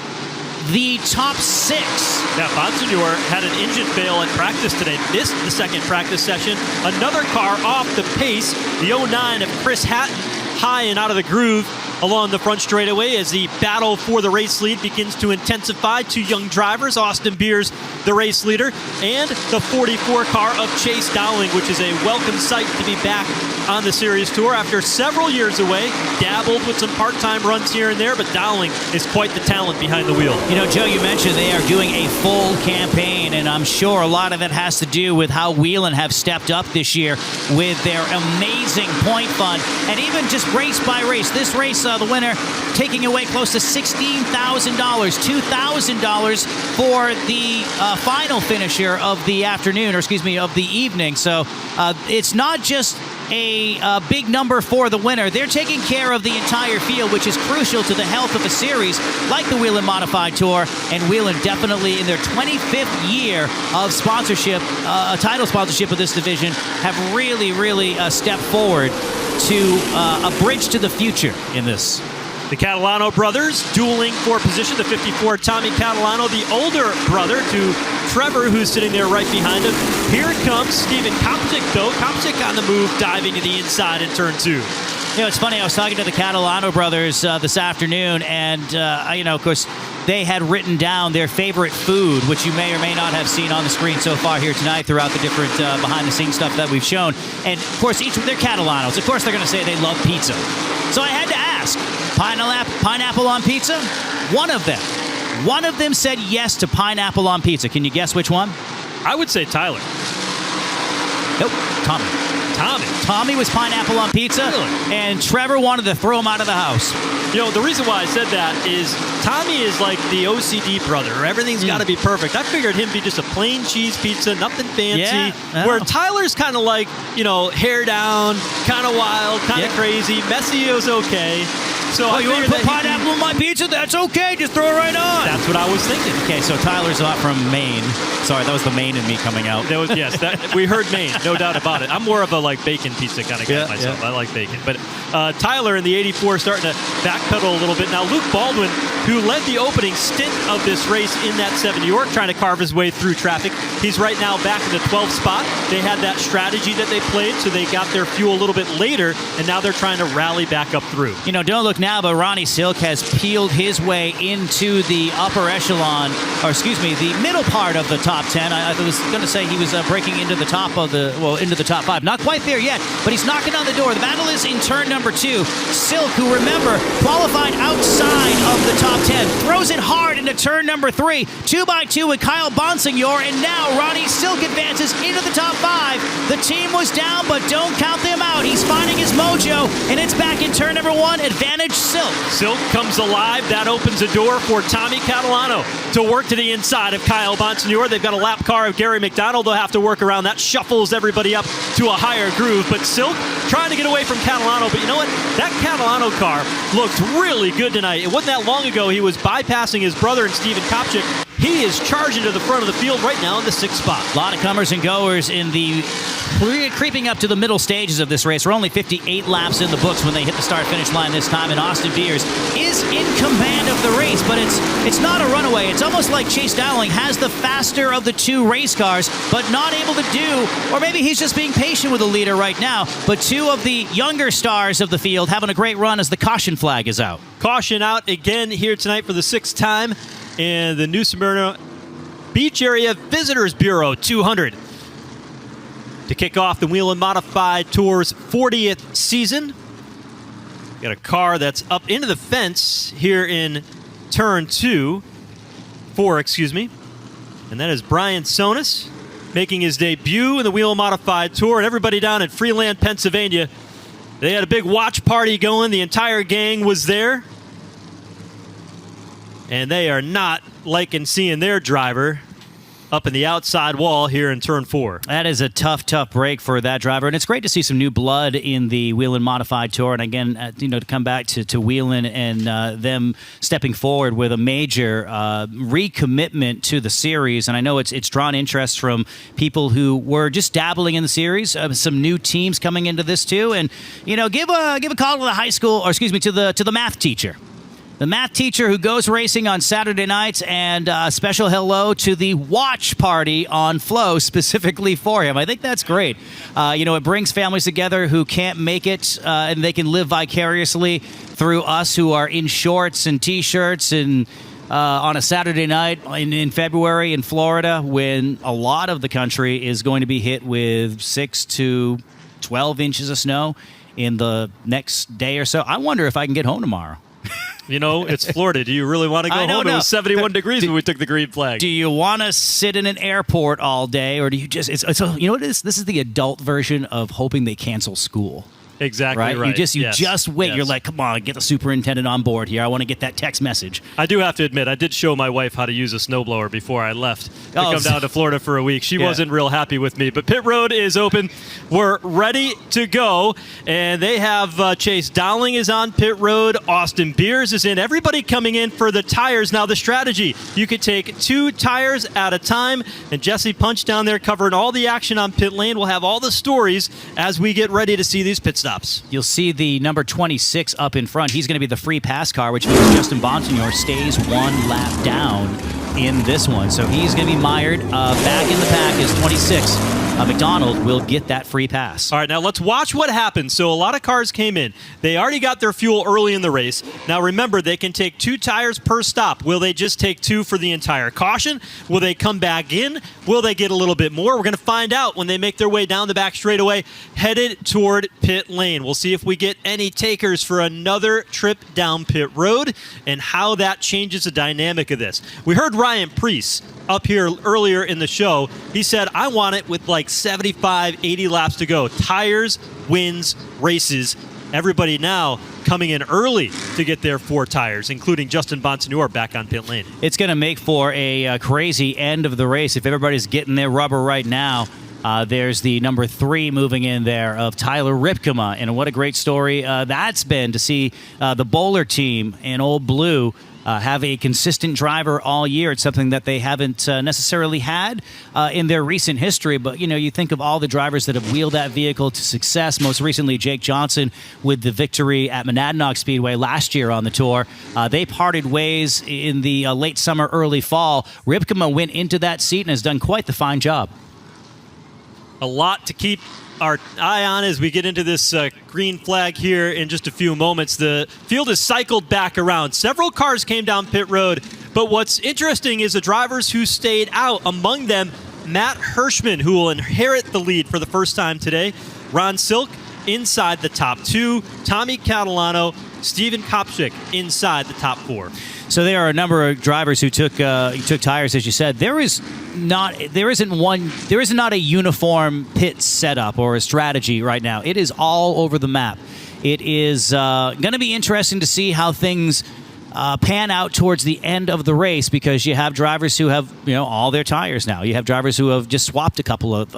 [SPEAKER 2] the top 6.
[SPEAKER 1] Now, Bonsignore had an engine fail at practice today. Missed the second practice session. Another car off the pace. The 09 of Chris Hatton, high and out of the groove along the front straightaway as the battle for the race lead begins to intensify. 2 young drivers, Austin Beers, the race leader, and the 44 car of Chase Dowling, which is a welcome sight to be back on the Series Tour after several years away. Dabbled with some part-time runs here and there, but Dowling is quite the talent behind the wheel.
[SPEAKER 2] You know, Joe, you mentioned they are doing a full campaign, and I'm sure a lot of it has to do with how Whelen have stepped up this year with their amazing point fund, and even just race by race. This race, the winner taking away close to $16,000, $2,000 for the final finisher of the afternoon, or excuse me, of the evening. So it's not just a big number for the winner. They're taking care of the entire field, which is crucial to the health of a series like the Whelen Modified Tour. And Whelen definitely, in their 25th year of sponsorship, a title sponsorship of this division, have really stepped forward to a bridge to the future in this.
[SPEAKER 1] The Catalano brothers dueling for position. The 54, Tommy Catalano, the older brother to Trevor, who's sitting there right behind him. Here it comes Steven Kopczyk, though. Kopczyk on the move, diving to the inside in turn 2.
[SPEAKER 2] You know, it's funny, I was talking to the Catalano brothers this afternoon, and, of course, they had written down their favorite food, which you may or may not have seen on the screen so far here tonight throughout the different behind-the-scenes stuff that we've shown. And, of course, each of their Catalanos, of course, they're going to say they love pizza. So I had to ask, pineapple on pizza? One of them said yes to pineapple on pizza. Can you guess which one?
[SPEAKER 1] I would say Tyler.
[SPEAKER 2] Nope, Tommy.
[SPEAKER 1] Tommy.
[SPEAKER 2] Tommy was pineapple on pizza,
[SPEAKER 1] Really?
[SPEAKER 2] and Trevor wanted to throw him out of the house.
[SPEAKER 1] You know, the reason why I said that is Tommy is like the OCD brother. Everything's got to be perfect. I figured him be just a plain cheese pizza, nothing fancy.
[SPEAKER 2] Yeah.
[SPEAKER 1] Where Tyler's kind of like, hair down, kind of wild, kind of crazy. Messy is okay. So I
[SPEAKER 2] you want to
[SPEAKER 1] figured
[SPEAKER 2] put
[SPEAKER 1] that
[SPEAKER 2] pineapple on my pizza? That's okay. Just throw it right on.
[SPEAKER 1] That's what I was thinking.
[SPEAKER 2] Okay, so Tyler's not from Maine. Sorry, that was the Maine in me coming out.
[SPEAKER 1] That was, yes, we heard Maine, no doubt about it. I'm more of a bacon pizza kind of guy myself. I like bacon. But Tyler in the 84 starting to backpedal a little bit. Now Luke Baldwin, who led the opening stint of this race in that 7 New York, trying to carve his way through traffic. He's right now back in the 12th spot. They had that strategy that they played, so they got their fuel a little bit later, and now they're trying to rally back up through.
[SPEAKER 2] Don't look now, but Ronnie Silk has peeled his way into the upper echelon, the middle part of the top 10. I was going to say he was breaking into the top into the top 5. Not quite there yet, but he's knocking on the door. The battle is in turn number 2. Silk, who remember, qualified outside of the top 10, throws it hard into turn number 3. 2x2 with Kyle Bonsignore, and now Ronnie Silk advances into the top 5. The team was down, but don't count them out. He's finding his mojo, and it's back in turn number 1. Advantage Silk.
[SPEAKER 1] Silk comes alive. That opens a door for Tommy Catalano to work to the inside of Kyle Bonsignore. They've got a lap car of Gary McDonald. They'll have to work around. That shuffles everybody up to a higher groove. But Silk trying to get away from Catalano. But you know what? That Catalano car looked really good tonight. It wasn't that long ago he was bypassing his brother and Steven Kopchik. He is charging to the front of the field right now in the 6th spot.
[SPEAKER 2] A lot of comers and goers in the creeping up to the middle stages of this race. We're only 58 laps in the books when they hit the start-finish line this time, and Austin Beers is in command of the race, but it's not a runaway. It's almost like Chase Dowling has the faster of the 2 race cars, but not able to do, or maybe he's just being patient with the leader right now, but 2 of the younger stars of the field having a great run as the caution flag is out.
[SPEAKER 1] Caution out again here tonight for the 6th time in the New Smyrna Beach Area Visitors Bureau 200. To kick off the Whelen Modified Tour's 40th season. Got a car that's up into the fence here in turn 4, and that is Brian Sonis making his debut in the Whelen Modified Tour. And everybody down in Freeland, Pennsylvania, they had a big watch party going. The entire gang was there. And they are not liking seeing their driver up in the outside wall here in turn 4.
[SPEAKER 2] That is a tough break for that driver, and it's great to see some new blood in the Whelen Modified Tour. And again, to come back to Whelen and them stepping forward with a major recommitment to the series. And I know it's drawn interest from people who were just dabbling in the series. Some new teams coming into this too, and give a call to the high school, or to the math teacher. The math teacher who goes racing on Saturday nights, and a special hello to the watch party on Flo specifically for him. I think that's great. It brings families together who can't make it, and they can live vicariously through us who are in shorts and T-shirts and on a Saturday night in February in Florida, when a lot of the country is going to be hit with 6 to 12 inches of snow in the next day or so. I wonder if I can get home tomorrow.
[SPEAKER 1] It's Florida. Do you really want to go home? It was 71 degrees when we took the green flag.
[SPEAKER 2] Do you want to sit in an airport all day, or do you just... you know what it is? This is the adult version of hoping they cancel school.
[SPEAKER 1] Exactly right.
[SPEAKER 2] You just wait.
[SPEAKER 1] Yes.
[SPEAKER 2] You're like, come on, get the superintendent on board here. I want to get that text message.
[SPEAKER 1] I do have to admit, I did show my wife how to use a snowblower before I left to come down to Florida for a week. She wasn't real happy with me. But pit road is open. We're ready to go. And they have Chase Dowling is on pit road. Austin Beers is in. Everybody coming in for the tires. Now, the strategy, you could take 2 tires at a time. And Jesse Punch down there covering all the action on pit lane. We'll have all the stories as we get ready to see these pit stops.
[SPEAKER 2] You'll see the number 26 up in front. He's going to be the free pass car, which means Justin Bonsignore stays 1 lap down in this one. So he's going to be mired. Back in the pack is 26. McDonald will get that free pass.
[SPEAKER 1] All right, now let's watch what happens. So a lot of cars came in. They already got their fuel early in the race. Now remember, they can take 2 tires per stop. Will they just take 2 for the entire caution? Will they come back in? Will they get a little bit more? We're going to find out when they make their way down the back straightaway, headed toward pit lane. We'll see if we get any takers for another trip down pit road and how that changes the dynamic of this. We heard Ryan Preece up here earlier in the show. He said, I want it with like 75, 80 laps to go. Tires wins races. Everybody now coming in early to get their 4 tires, including Justin Bonsignore back on pit lane.
[SPEAKER 2] It's going to make for a crazy end of the race if everybody's getting their rubber right now. There's the number 3 moving in there of Tyler Ripkema, and what a great story that's been to see the Bowler team in Old Blue have a consistent driver all year. It's something that they haven't necessarily had in their recent history. But, you think of all the drivers that have wheeled that vehicle to success. Most recently, Jake Johnson with the victory at Monadnock Speedway last year on the tour. They parted ways in the late summer, early fall. Ripkema went into that seat and has done quite the fine job.
[SPEAKER 1] A lot to keep our eye on as we get into this green flag here in just a few moments. The field is cycled back around. Several cars came down pit road, but what's interesting is the drivers who stayed out. Among them, Matt Hirschman, who will inherit the lead for the first time today. Ron Silk inside the top 2. Tommy Catalano, Steven Kopchik inside the top 4.
[SPEAKER 2] So there are a number of drivers who took tires, as you said. There isn't a uniform pit setup or a strategy right now. It is all over the map. It is going to be interesting to see how things pan out towards the end of the race, because you have drivers who have all their tires now. You have drivers who have just swapped a couple of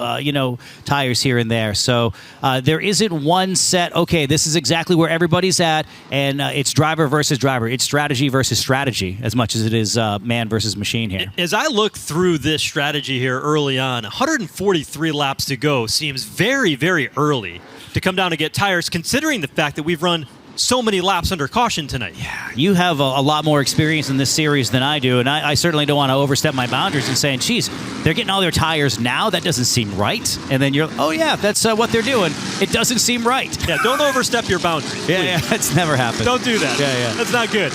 [SPEAKER 2] tires here and there. So there isn't one set. Okay, this is exactly where everybody's at, and it's driver versus driver. It's strategy versus strategy as much as it is man versus machine here.
[SPEAKER 1] As I look through this strategy here early on, 143 laps to go seems very, very early to come down to get tires, considering the fact that we've run so many laps under caution tonight.
[SPEAKER 2] Yeah, you have a lot more experience in this series than I do, and I certainly don't want to overstep my boundaries and saying, geez, they're getting all their tires now? That doesn't seem right. And then you're, oh yeah, that's what they're doing. It doesn't seem right.
[SPEAKER 1] Yeah, don't overstep your boundaries.
[SPEAKER 2] Yeah, that's never happened.
[SPEAKER 1] Don't do that.
[SPEAKER 2] Yeah.
[SPEAKER 1] That's not good.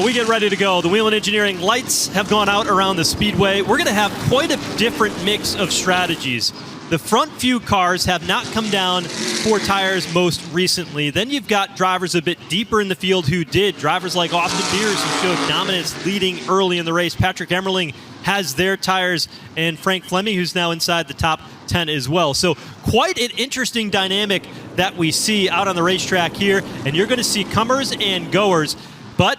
[SPEAKER 1] We get ready to go. The Whelen Engineering lights have gone out around the speedway. We're going to have quite a different mix of strategies. The front few cars have not come down for tires most recently. Then you've got drivers a bit deeper in the field who did. Drivers like Austin Beers, who showed dominance leading early in the race. Patrick Emmerling has their tires, and Frank Fleming, who's now inside the top 10 as well. So quite an interesting dynamic that we see out on the racetrack here, and you're going to see comers and goers. But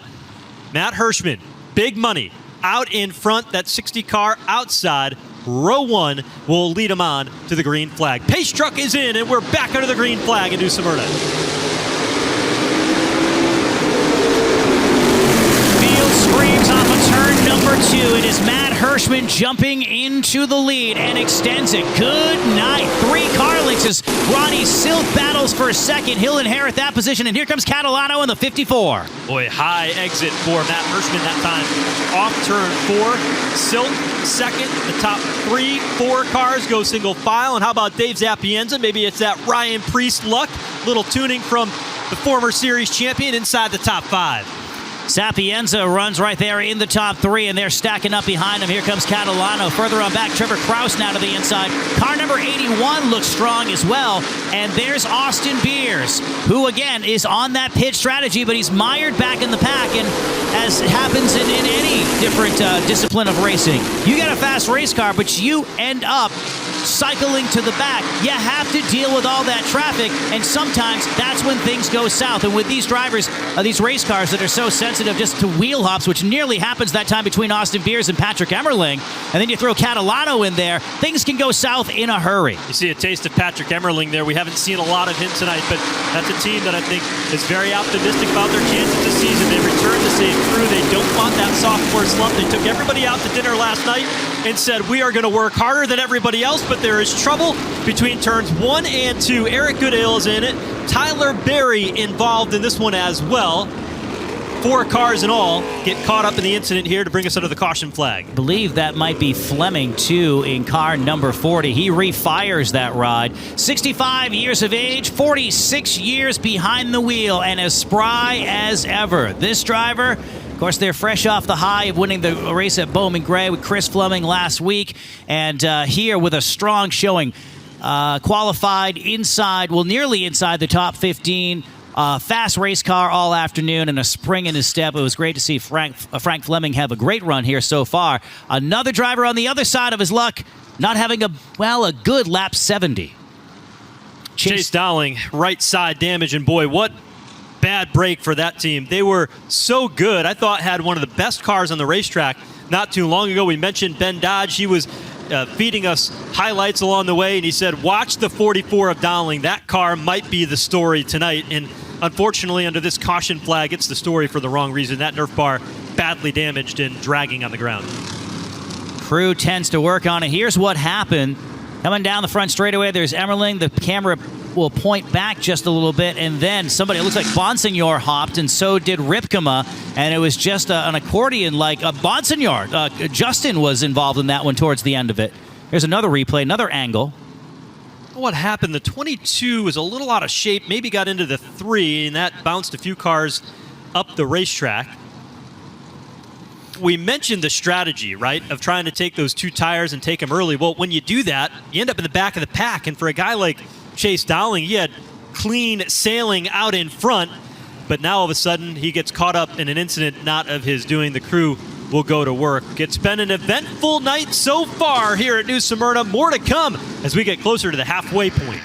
[SPEAKER 1] Matt Hirschman, big money, out in front, that 60 car outside. Row 1 will lead them on to the green flag. Pace truck is in, and we're back under the green flag in New Smyrna.
[SPEAKER 2] Field screams off of turn number 2. It is Matt Hirschman jumping into the lead and extends it. Good night. 3 car lengths as Ronnie Silk battles for a second. He'll inherit that position, and here comes Catalano in the 54.
[SPEAKER 1] Boy, high exit for Matt Hirschman that time. Off turn 4, Silk second. The top 3-4 cars go single file. And how about Dave Zapienza? Maybe it's that Ryan Preece luck. Little tuning from the former series champion inside the top 5.
[SPEAKER 2] Sapienza runs right there in the top 3, and they're stacking up behind him. Here comes Catalano. Further on back, Trevor Kraus now to the inside. Car number 81 looks strong as well. And there's Austin Beers, who, again, is on that pit strategy, but he's mired back in the pack. And as happens in any different discipline of racing, you got a fast race car, but you end up cycling to the back. You have to deal with all that traffic, and sometimes that's when things go south. And with these drivers, these race cars that are so sensitive just to wheel hops, which nearly happens that time between Austin Beers and Patrick Emmerling, and then you throw Catalano in there, things can go south in a hurry.
[SPEAKER 1] You see a taste of Patrick Emmerling there. We haven't seen a lot of him tonight, but that's a team that I think is very optimistic about their chances this season. They returned the same crew. They don't want that sophomore slump. They took everybody out to dinner last night and said, we are going to work harder than everybody else, but there is trouble between turns 1 and 2. Eric Goodale is in it. Tyler Berry involved in this one as well. 4 cars in all get caught up in the incident here to bring us under the caution flag.
[SPEAKER 2] I believe that might be Fleming, too, in car number 40. He refires that ride. 65 years of age, 46 years behind the wheel, and as spry as ever. This driver, of course, they're fresh off the high of winning the race at Bowman Gray with Chris Fleming last week, and here with a strong showing. Qualified inside, well, nearly inside the top 15. Fast race car all afternoon and a spring in his step. It was great to see Frank Fleming have a great run here so far. Another driver on the other side of his luck, not having a good lap 70.
[SPEAKER 1] Chase Dowling, right side damage, and boy, what bad break for that team. They were so good. I thought had one of the best cars on the racetrack not too long ago. We mentioned Ben Dodge. He was feeding us highlights along the way, and he said, watch the 44 of Dowling. That car might be the story tonight. And unfortunately, under this caution flag, it's the story for the wrong reason. That Nerf bar badly damaged and dragging on the ground.
[SPEAKER 2] Crew tends to work on it. Here's what happened. Coming down the front straightaway, there's Emmerling. The camera will point back just a little bit, and then somebody, it looks like Bonsignore hopped, and so did Ripkema, and it was just an accordion like a Bonsignore. Justin was involved in that one towards the end of it. Here's another replay, another angle.
[SPEAKER 1] What happened? The 22 was a little out of shape, maybe got into the 3, and that bounced a few cars up the racetrack. We mentioned the strategy, right, of trying to take those 2 tires and take them early. Well, when you do that, you end up in the back of the pack, and for a guy like Chase Dowling, he had clean sailing out in front, but now all of a sudden he gets caught up in an incident not of his doing. The crew will go to work. It's been an eventful night so far here at New Smyrna. More to come as we get closer to the halfway point.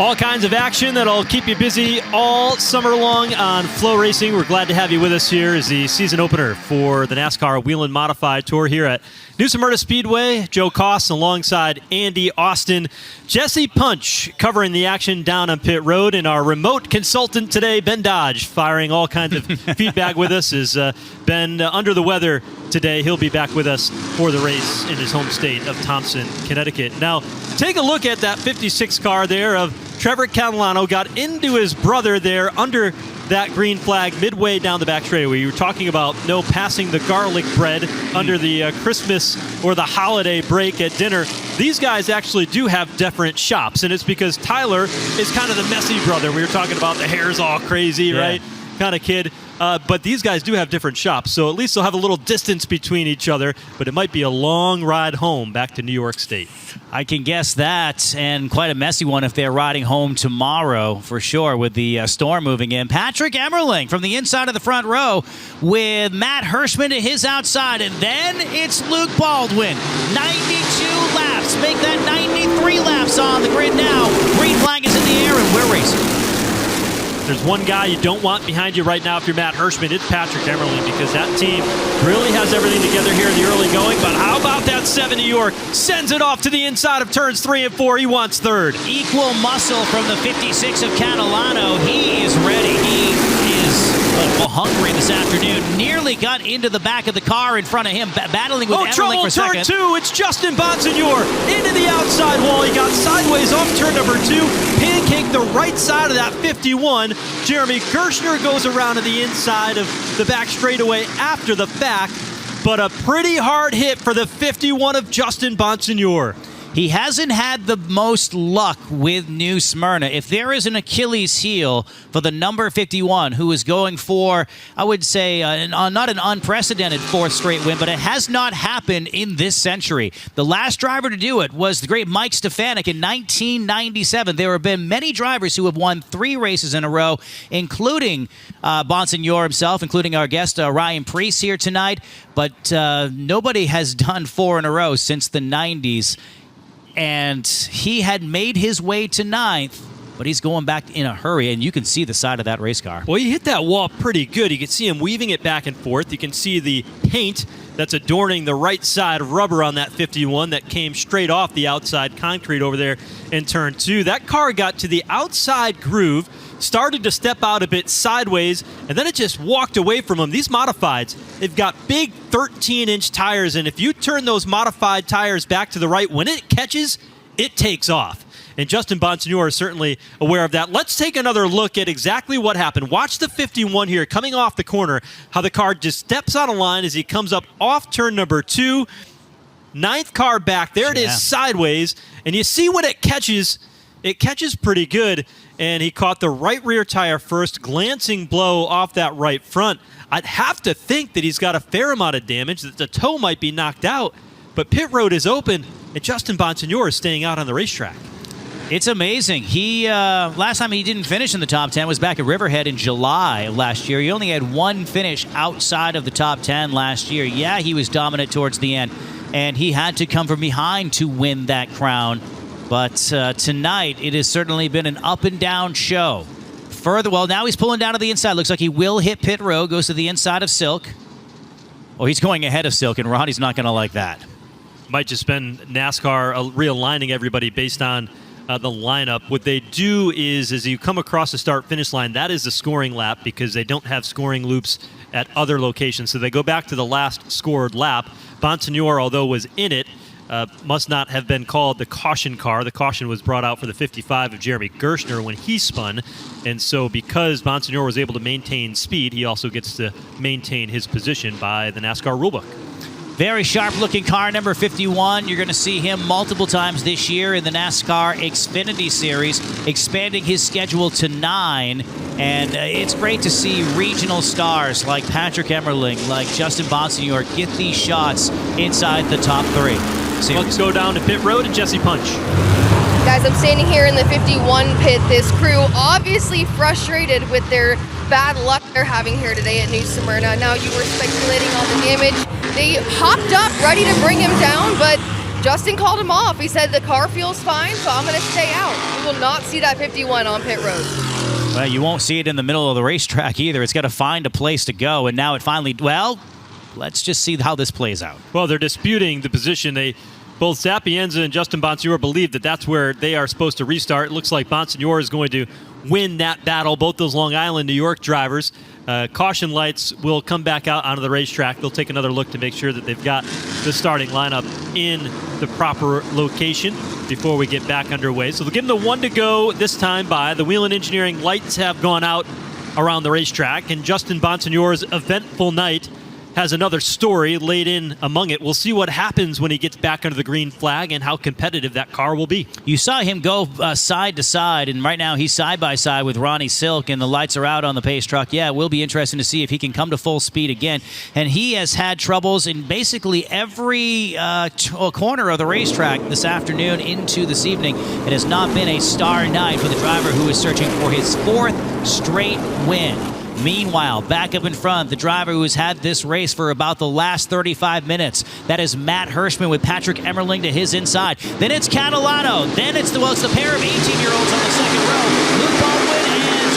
[SPEAKER 1] All kinds of action that'll keep you busy all summer long on FloRacing. We're glad to have you with us here as the season opener for the NASCAR Whelen Modified Tour here at New Smyrna Speedway. Joe Koss alongside Andy Austin. Jesse Punch covering the action down on pit road, and our remote consultant today, Ben Dodge, firing all kinds of feedback with us. Is Ben under the weather today. He'll be back with us for the race in his home state of Thompson, Connecticut. Now, take a look at that 56 car there of Trevor Catalano. Got into his brother there under that green flag midway down the back straightaway. You were talking about no passing the garlic bread under the Christmas or the holiday break at dinner. These guys actually do have different shops, and it's because Tyler is kind of the messy brother. We were talking about the hair's all crazy, right? Kind of kid. But these guys do have different shops, so at least they'll have a little distance between each other, but it might be a long ride home back to New York State.
[SPEAKER 2] I can guess that, and quite a messy one if they're riding home tomorrow, for sure, with the storm moving in. Patrick Emmerling from the inside of the front row with Matt Hirschman to his outside, and then it's Luke Baldwin. 92 laps, make that 93 laps on the grid now. Green flag is in the air, and we're racing.
[SPEAKER 1] There's one guy you don't want behind you right now if you're Matt Hirschman. It's Patrick Emmerling, because that team really has everything together here in the early going. But how about that 7 New York? Sends it off to the inside of turns 3 and 4. He wants third.
[SPEAKER 2] Equal muscle from the 56 of Catalano. He is ready. He is hungry this afternoon. Nearly got into the back of the car in front of him, battling with Emmerling for second.
[SPEAKER 1] Turn 2. It's Justin Bonsignore into the outside wall. He got sideways off turn number 2. Pancaked the right side of that 51. Jeremy Kirshner goes around to the inside of the back straightaway after the fact, but a pretty hard hit for the 51 of Justin Bonsignore.
[SPEAKER 2] He hasn't had the most luck with New Smyrna. If there is an Achilles heel for the number 51, who is going for, I would say, not an unprecedented 4th straight win, but it has not happened in this century. The last driver to do it was the great Mike Stefanik in 1997. There have been many drivers who have won 3 races in a row, including Bonsignore himself, including our guest Ryan Preece here tonight, but nobody has done 4 in a row since the 90s. And he had made his way to 9th, but he's going back in a hurry, and you can see the side of that race car.
[SPEAKER 1] Well, he hit that wall pretty good. You can see him weaving it back and forth. You can see the paint that's adorning the right side rubber on that 51 that came straight off the outside concrete over there in turn 2. That car got to the outside groove, started to step out a bit sideways, and then it just walked away from him. These modifieds, they've got big 13-inch tires, and if you turn those modified tires back to the right, when it catches, it takes off. And Justin Bonsignore is certainly aware of that. Let's take another look at exactly what happened. Watch the 51 here coming off the corner, how the car just steps out of line as he comes up off turn number 2. 9th car back. There it is sideways. And you see when it catches pretty good. And he caught the right rear tire first, glancing blow off that right front. I'd have to think that he's got a fair amount of damage, that the toe might be knocked out. But pit road is open, and Justin Bonsignore is staying out on the racetrack.
[SPEAKER 2] It's amazing. He last time he didn't finish in the top 10 was back at Riverhead in July of last year. He only had one finish outside of the top 10 last year. Yeah, he was dominant towards the end, and he had to come from behind to win that crown. But tonight, it has certainly been an up-and-down show. Well, now he's pulling down to the inside. Looks like he will hit pit road, goes to the inside of Silk. Oh, he's going ahead of Silk, and Ronnie's not going to like that.
[SPEAKER 1] Might just been NASCAR realigning everybody based on the lineup. What they do is as you come across the start-finish line, that is the scoring lap because they don't have scoring loops at other locations. So they go back to the last scored lap. Bonsignore, although was in it, must not have been called the caution car. The caution was brought out for the 55 of Jeremy Gershner when he spun. And so because Bonsignore was able to maintain speed, he also gets to maintain his position by the NASCAR rulebook.
[SPEAKER 2] Very sharp-looking car, number 51. You're going to see him multiple times this year in the NASCAR Xfinity Series, expanding his schedule to 9. And it's great to see regional stars like Patrick Emmerling, like Justin Bonsignore get these shots inside the top 3.
[SPEAKER 1] Let's go down to pit road and Jesse Punch.
[SPEAKER 4] Guys, I'm standing here in the 51 pit. This crew obviously frustrated with their bad luck they're having here today at New Smyrna. Now you were speculating on the damage. They hopped up ready to bring him down, but Justin called him off. He said the car feels fine, so I'm going to stay out. We will not see that 51 on pit road.
[SPEAKER 2] Well, you won't see it in the middle of the racetrack either. It's got to find a place to go, and now it finally, well, let's just see how this plays out.
[SPEAKER 1] Well, they're disputing the position. Both Sapienza and Justin Bonsignore believe that that's where they are supposed to restart. It looks like Bonsignore is going to win that battle. Both those Long Island, New York drivers. Caution lights will come back out onto the racetrack. They'll take another look to make sure that they've got the starting lineup in the proper location before we get back underway. So they'll give them the 1 to go this time by. The Whelen Engineering lights have gone out around the racetrack, and Justin Bonsignore's eventful night has another story laid in among it. We'll see what happens when he gets back under the green flag and how competitive that car will be.
[SPEAKER 2] You saw him go side to side, and right now he's side by side with Ronnie Silk, and the lights are out on the pace truck. Yeah, it will be interesting to see if he can come to full speed again. And he has had troubles in basically every corner of the racetrack this afternoon into this evening. It has not been a star night for the driver who is searching for his 4th straight win. Meanwhile, back up in front, the driver who has had this race for about the last 35 minutes. That is Matt Hirschman with Patrick Emmerling to his inside. Then it's Catalano. Then it's the pair of 18-year-olds on the second row. Luke Baldwin and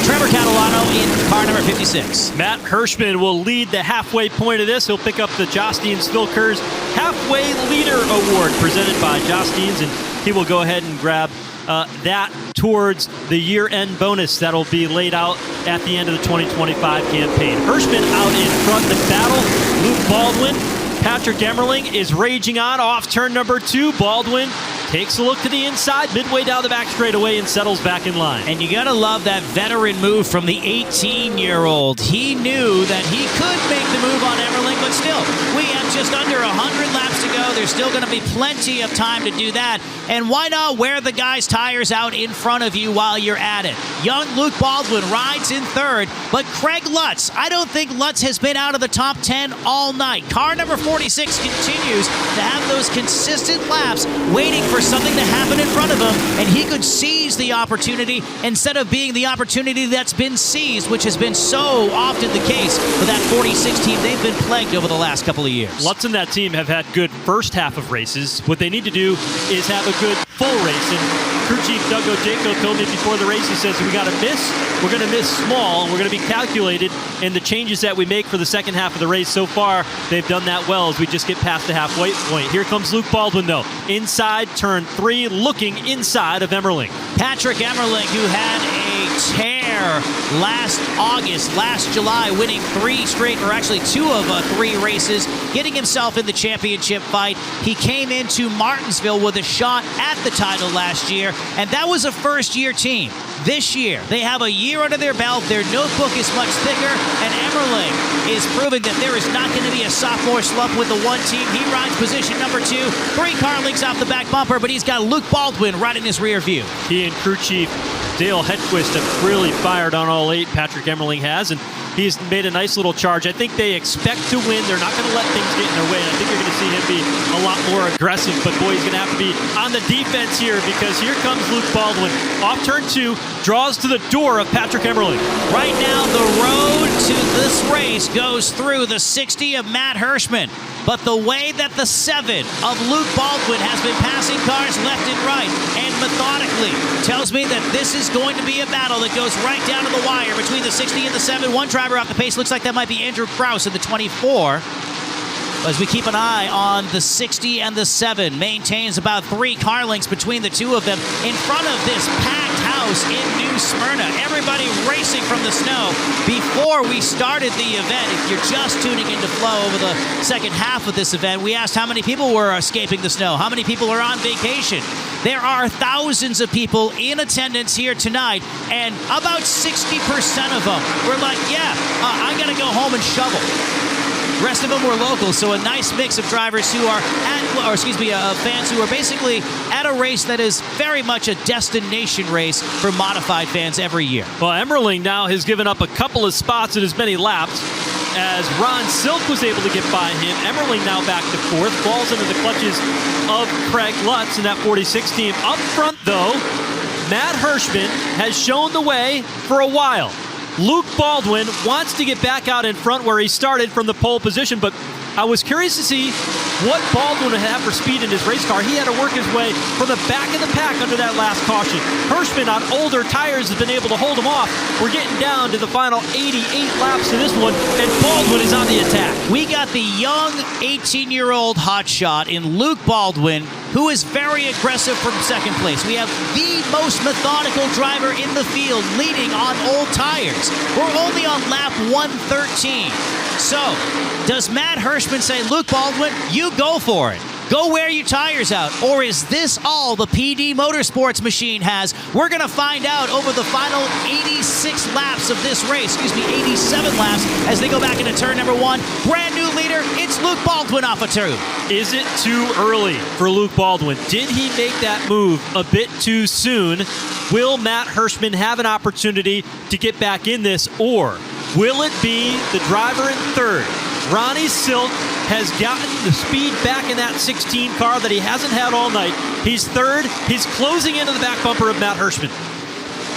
[SPEAKER 2] Trevor Catalano in car number 56.
[SPEAKER 1] Matt Hirschman will lead the halfway point of this. He'll pick up the Jostines Filkers Halfway Leader Award presented by Jostines, and he will go ahead and grab that towards the year-end bonus that'll be laid out at the end of the 2025 campaign. Hirschman out in front. The battle, Luke Baldwin. Patrick Emmerling is raging on off turn number 2. Baldwin takes a look to the inside, midway down the back straightaway, and settles back in line.
[SPEAKER 2] And you got to love that veteran move from the 18-year-old. He knew that he could make the move on Emmerling, but still, we have just under 100 laps to go. There's still going to be plenty of time to do that. And why not wear the guy's tires out in front of you while you're at it? Young Luke Baldwin rides in 3rd, but Craig Lutz, I don't think Lutz has been out of the top 10 all night. Car number 46 continues to have those consistent laps waiting for something to happen in front of him, and he could seize the opportunity instead of being the opportunity that's been seized, which has been so often the case for that 46 team. They've been plagued over the last couple of years.
[SPEAKER 1] Lutz and that team have had good first half of races. What they need to do is have a good full race, and crew chief Doug Ojeco told me before the race, he says, we're going to miss small, and we're going to be calculated in the changes that we make for the second half of the race. So far, they've done that well as we just get past the halfway point. Here comes Luke Baldwin, though. Inside turn 3, looking inside of Emmerling.
[SPEAKER 2] Patrick Emmerling, who had a tear last July, winning 3 straight, or actually 2 of 3 races, getting himself in the championship fight. He came into Martinsville with a shot at the title last year, and that was a first-year team. This year, they have a year under their belt. Their notebook is much thicker, and Emmerling is proving that there is not going to be a sophomore slump with the one team. He rides position number 2. 3 car links off the back bumper, but he's got Luke Baldwin right in his rear view.
[SPEAKER 1] He and crew chief Dale Hedquist have really fired on all 8. Patrick Emmerling has, and he's made a nice little charge. I think they expect to win. They're not going to let things get in their way. And I think you're going to see him be a lot more aggressive. But boy, he's going to have to be on the defense here, because here comes Luke Baldwin. Off turn 2, draws to the door of Patrick Emmerling.
[SPEAKER 2] Right now, the road to this race goes through the 60 of Matt Hirschman. But the way that the 7 of Luke Baldwin has been passing cars left and right and methodically tells me that this is going to be a battle that goes right down to the wire between the 60 and the 7. One driver off the pace. Looks like that might be Andrew Krause in the 24. As we keep an eye on the 60 and the 7, maintains about 3 car lengths between the two of them in front of this packed house in New Smyrna. Everybody racing from the snow. Before we started the event, if you're just tuning into Flow over the second half of this event, we asked how many people were escaping the snow, how many people are on vacation. There are thousands of people in attendance here tonight, and about 60% of them were like, I got to go home and shovel. The rest of them were local, so a nice mix of drivers who are fans who are basically at a race that is very much a destination race for modified fans every year.
[SPEAKER 1] Well, Emmerling now has given up a couple of spots in as many laps as Ron Silk was able to get by him. Emmerling now back to 4th, falls into the clutches of Craig Lutz in that 46 team. Up front, though, Matt Hirschman has shown the way for a while. Luke Baldwin wants to get back out in front where he started from the pole position, but I was curious to see what Baldwin would have for speed in his race car. He had to work his way from the back of the pack under that last caution. Hirschman on older tires has been able to hold him off. We're getting down to the final 88 laps to this one, and Baldwin is on the attack.
[SPEAKER 2] We got the young 18-year-old hotshot in Luke Baldwin, who is very aggressive from second place. We have the most methodical driver in the field leading on old tires. We're only on lap 113. So, does Matt Hirschman say, Luke Baldwin, you go for it. Go wear your tires out. Or is this all the PD Motorsports machine has? We're going to find out over the final 86 laps of this race. 87 laps as they go back into turn number 1. Brand new leader, it's Luke Baldwin off a 2.
[SPEAKER 1] Is it too early for Luke Baldwin? Did he make that move a bit too soon? Will Matt Hirschman have an opportunity to get back in this, or will it be the driver in 3rd? Ronnie Silk has gotten the speed back in that 16 car that he hasn't had all night. He's 3rd. He's closing into the back bumper of Matt Hirschman.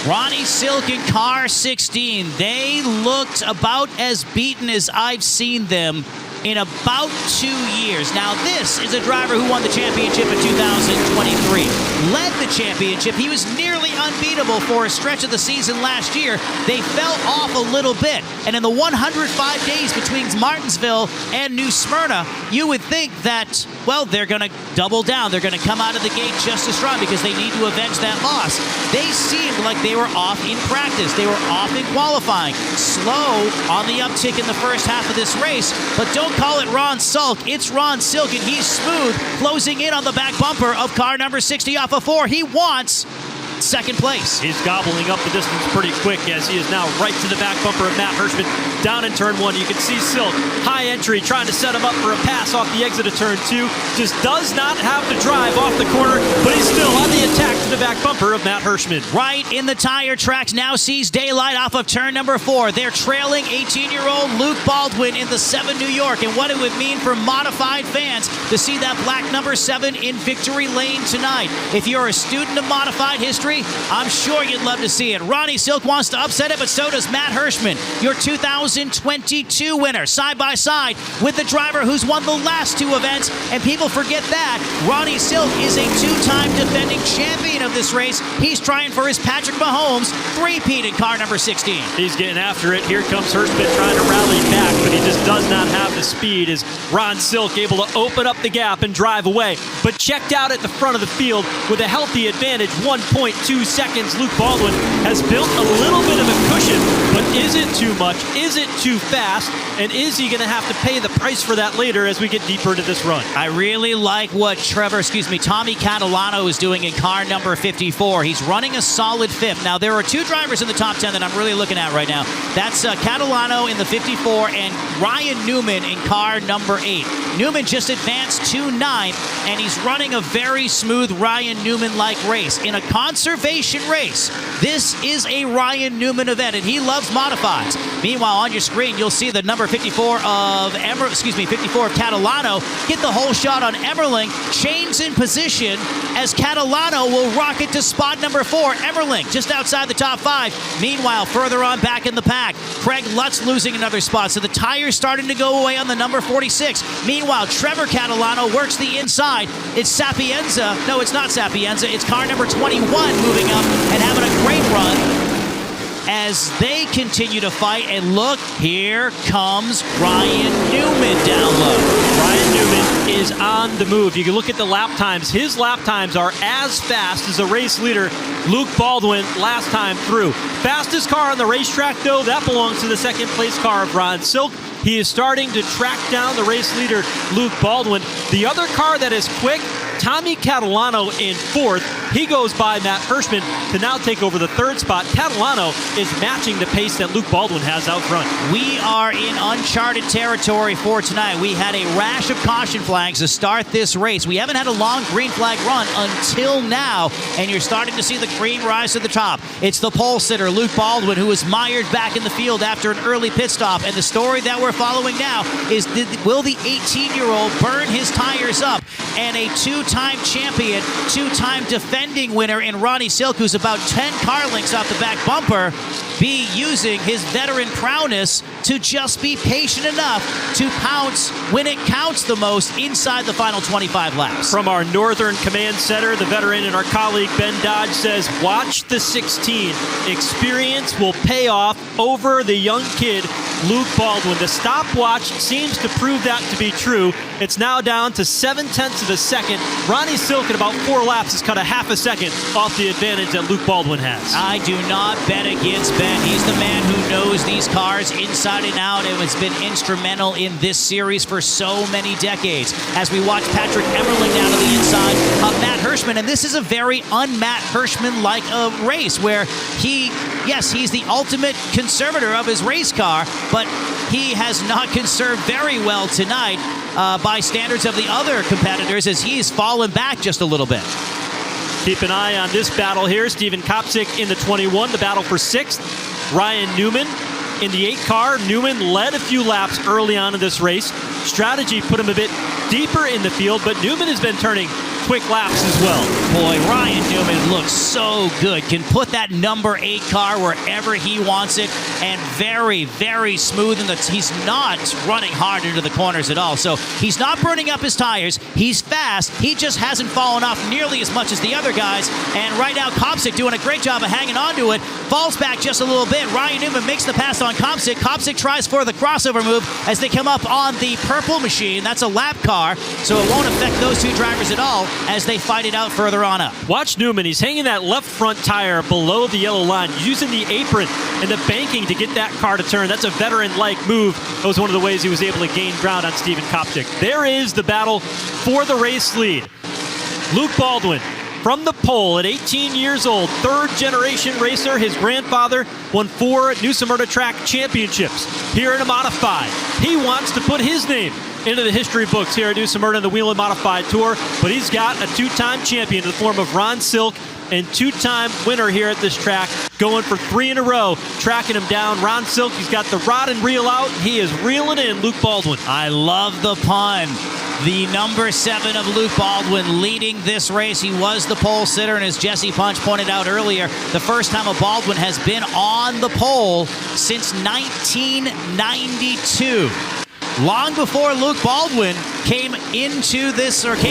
[SPEAKER 2] Ronnie Silk in car 16. They looked about as beaten as I've seen them in about 2 years. Now, this is a driver who won the championship in 2023. Led the championship. He was nearly unbeatable for a stretch of the season last year. They fell off a little bit. And in the 105 days between Martinsville and New Smyrna, you would think that, well, they're going to double down. They're going to come out of the gate just as strong because they need to avenge that loss. They seemed like they were off in practice. They were off in qualifying. Slow on the uptick in the first half of this race, but don't call it Ron Sulk. It's Ron Silk, and he's smooth, closing in on the back bumper of car number 60 off of 4. He wants second place.
[SPEAKER 1] He's gobbling up the distance pretty quick as he is now right to the back bumper of Matt Hirschman down in turn 1. You can see Silk, high entry, trying to set him up for a pass off the exit of turn 2. Just does not have to drive off the corner, but he's still on the attack to the back bumper of Matt Hirschman.
[SPEAKER 2] Right in the tire tracks, now sees daylight off of turn number 4. They're trailing 18-year-old Luke Baldwin in the 7 New York, and what it would mean for modified fans to see that black number 7 in victory lane tonight. If you're a student of modified history, I'm sure you'd love to see it. Ronnie Silk wants to upset it, but so does Matt Hirschman, your 2022 winner, side by side with the driver who's won the last 2 events. And people forget that Ronnie Silk is a 2-time defending champion of this race. He's trying for his Patrick Mahomes 3-peat in car number 16.
[SPEAKER 1] He's getting after it. Here comes Hirschman trying to rally back, but he just does not have the speed as Ron Silk able to open up the gap and drive away. But checked out at the front of the field with a healthy advantage, 1.2 seconds. Luke Baldwin has built a little bit of a cushion, but is it too much? Is it too fast? And is he going to have to pay the price for that later as we get deeper into this run?
[SPEAKER 2] I really like what Tommy Catalano is doing in car number 54. He's running a solid fifth. Now, there are two drivers in the top 10 that I'm really looking at right now. That's Catalano in the 54 and Ryan Newman in car number 8. Newman just advanced to 9th, and he's running a very smooth Ryan Newman-like race. In a conservation race, this is a Ryan Newman event, and he loves modifieds. Meanwhile, on your screen, you'll see the number 54 of 54 of Catalano get the whole shot on Emmerling, chains in position as Catalano will rocket to spot number 4. Emmerling just outside the top 5. Meanwhile, further on back in the pack, Craig Lutz losing another spot, so the tire's starting to go away on the number 46. Meanwhile, Trevor Catalano works the inside. It's Sapienza. No, it's not Sapienza. It's car number 21 moving up and having a great run as they continue to fight. And look, here comes Ryan Newman down low.
[SPEAKER 1] Ryan Newman is on the move. You can look at the lap times. His lap times are as fast as the race leader, Luke Baldwin, last time through. Fastest car on the racetrack, though, that belongs to the second place car of Ron Silk. He is starting to track down the race leader, Luke Baldwin. The other car that is quick, Tommy Catalano in 4th. He goes by Matt Hirschman to now take over the 3rd spot. Catalano is matching the pace that Luke Baldwin has out front.
[SPEAKER 2] We are in uncharted territory for tonight. We had a rash of caution flags to start this race. We haven't had a long green flag run until now, and you're starting to see the green rise to the top. It's the pole sitter, Luke Baldwin, who was mired back in the field after an early pit stop. And the story that we're following now is, will the 18-year-old burn his tires up? And a two-time champion, two-time defending winner in Ronnie Silk, who's about 10 car lengths off the back bumper, be using his veteran prowess to just be patient enough to pounce when it counts the most inside the final 25 laps.
[SPEAKER 1] From our Northern Command Center, the veteran and our colleague Ben Dodge says, watch the 16. Experience will pay off over the young kid, Luke Baldwin. The stopwatch seems to prove that to be true. It's now down to 0.7 of a second. Ronnie Silk in about 4 laps has cut a half a second off the advantage that Luke Baldwin has.
[SPEAKER 2] I do not bet against Ben. He's the man who knows these cars inside and out and has been instrumental in this series for so many decades. As we watch Patrick Emmerling down to the inside of Matt Hirschman, and this is a very un-Matt Hirschman-like race where he's the ultimate conservator of his race car, but he has not conserved very well tonight by standards of the other competitors as he's fallen back just a little bit.
[SPEAKER 1] Keep an eye on this battle here. Steven Kopsik in the 21, the battle for 6th. Ryan Newman in the 8 car. Newman led a few laps early on in this race. Strategy put him a bit deeper in the field, but Newman has been turning quick laps as well.
[SPEAKER 2] Boy, Ryan Newman looks so good. Can put that number 8 car wherever he wants it, and very, very smooth. He's not running hard into the corners at all. So he's not burning up his tires. He's fast. He just hasn't fallen off nearly as much as the other guys. And right now, Kopsik doing a great job of hanging on to it. Falls back just a little bit. Ryan Newman makes the pass on Kopsik. Kopsik tries for the crossover move as they come up on the purple machine. That's a lap car, so it won't affect those two drivers at all as they fight it out further on up.
[SPEAKER 1] Watch Newman. He's hanging that left front tire below the yellow line, using the apron and the banking to get that car to turn. That's a veteran-like move. That was one of the ways he was able to gain ground on Steven Kopsik. There is the battle for the race lead. Luke Baldwin from the pole at 18 years old, 3rd-generation racer. His grandfather won 4 New Smyrna Track championships here in a modified. He wants to put his name into the history books here at New Smyrna in the Whelen Modified Tour, but he's got a 2-time champion in the form of Ron Silk and 2-time winner here at this track, going for 3 in a row, tracking him down. Ron Silk, he's got the rod and reel out. He is reeling in Luke Baldwin.
[SPEAKER 2] I love the pun. The number 7 of Luke Baldwin leading this race. He was the pole sitter, and as Jesse Punch pointed out earlier, the first time a Baldwin has been on the pole since 1992. Long before Luke Baldwin came onto this earth.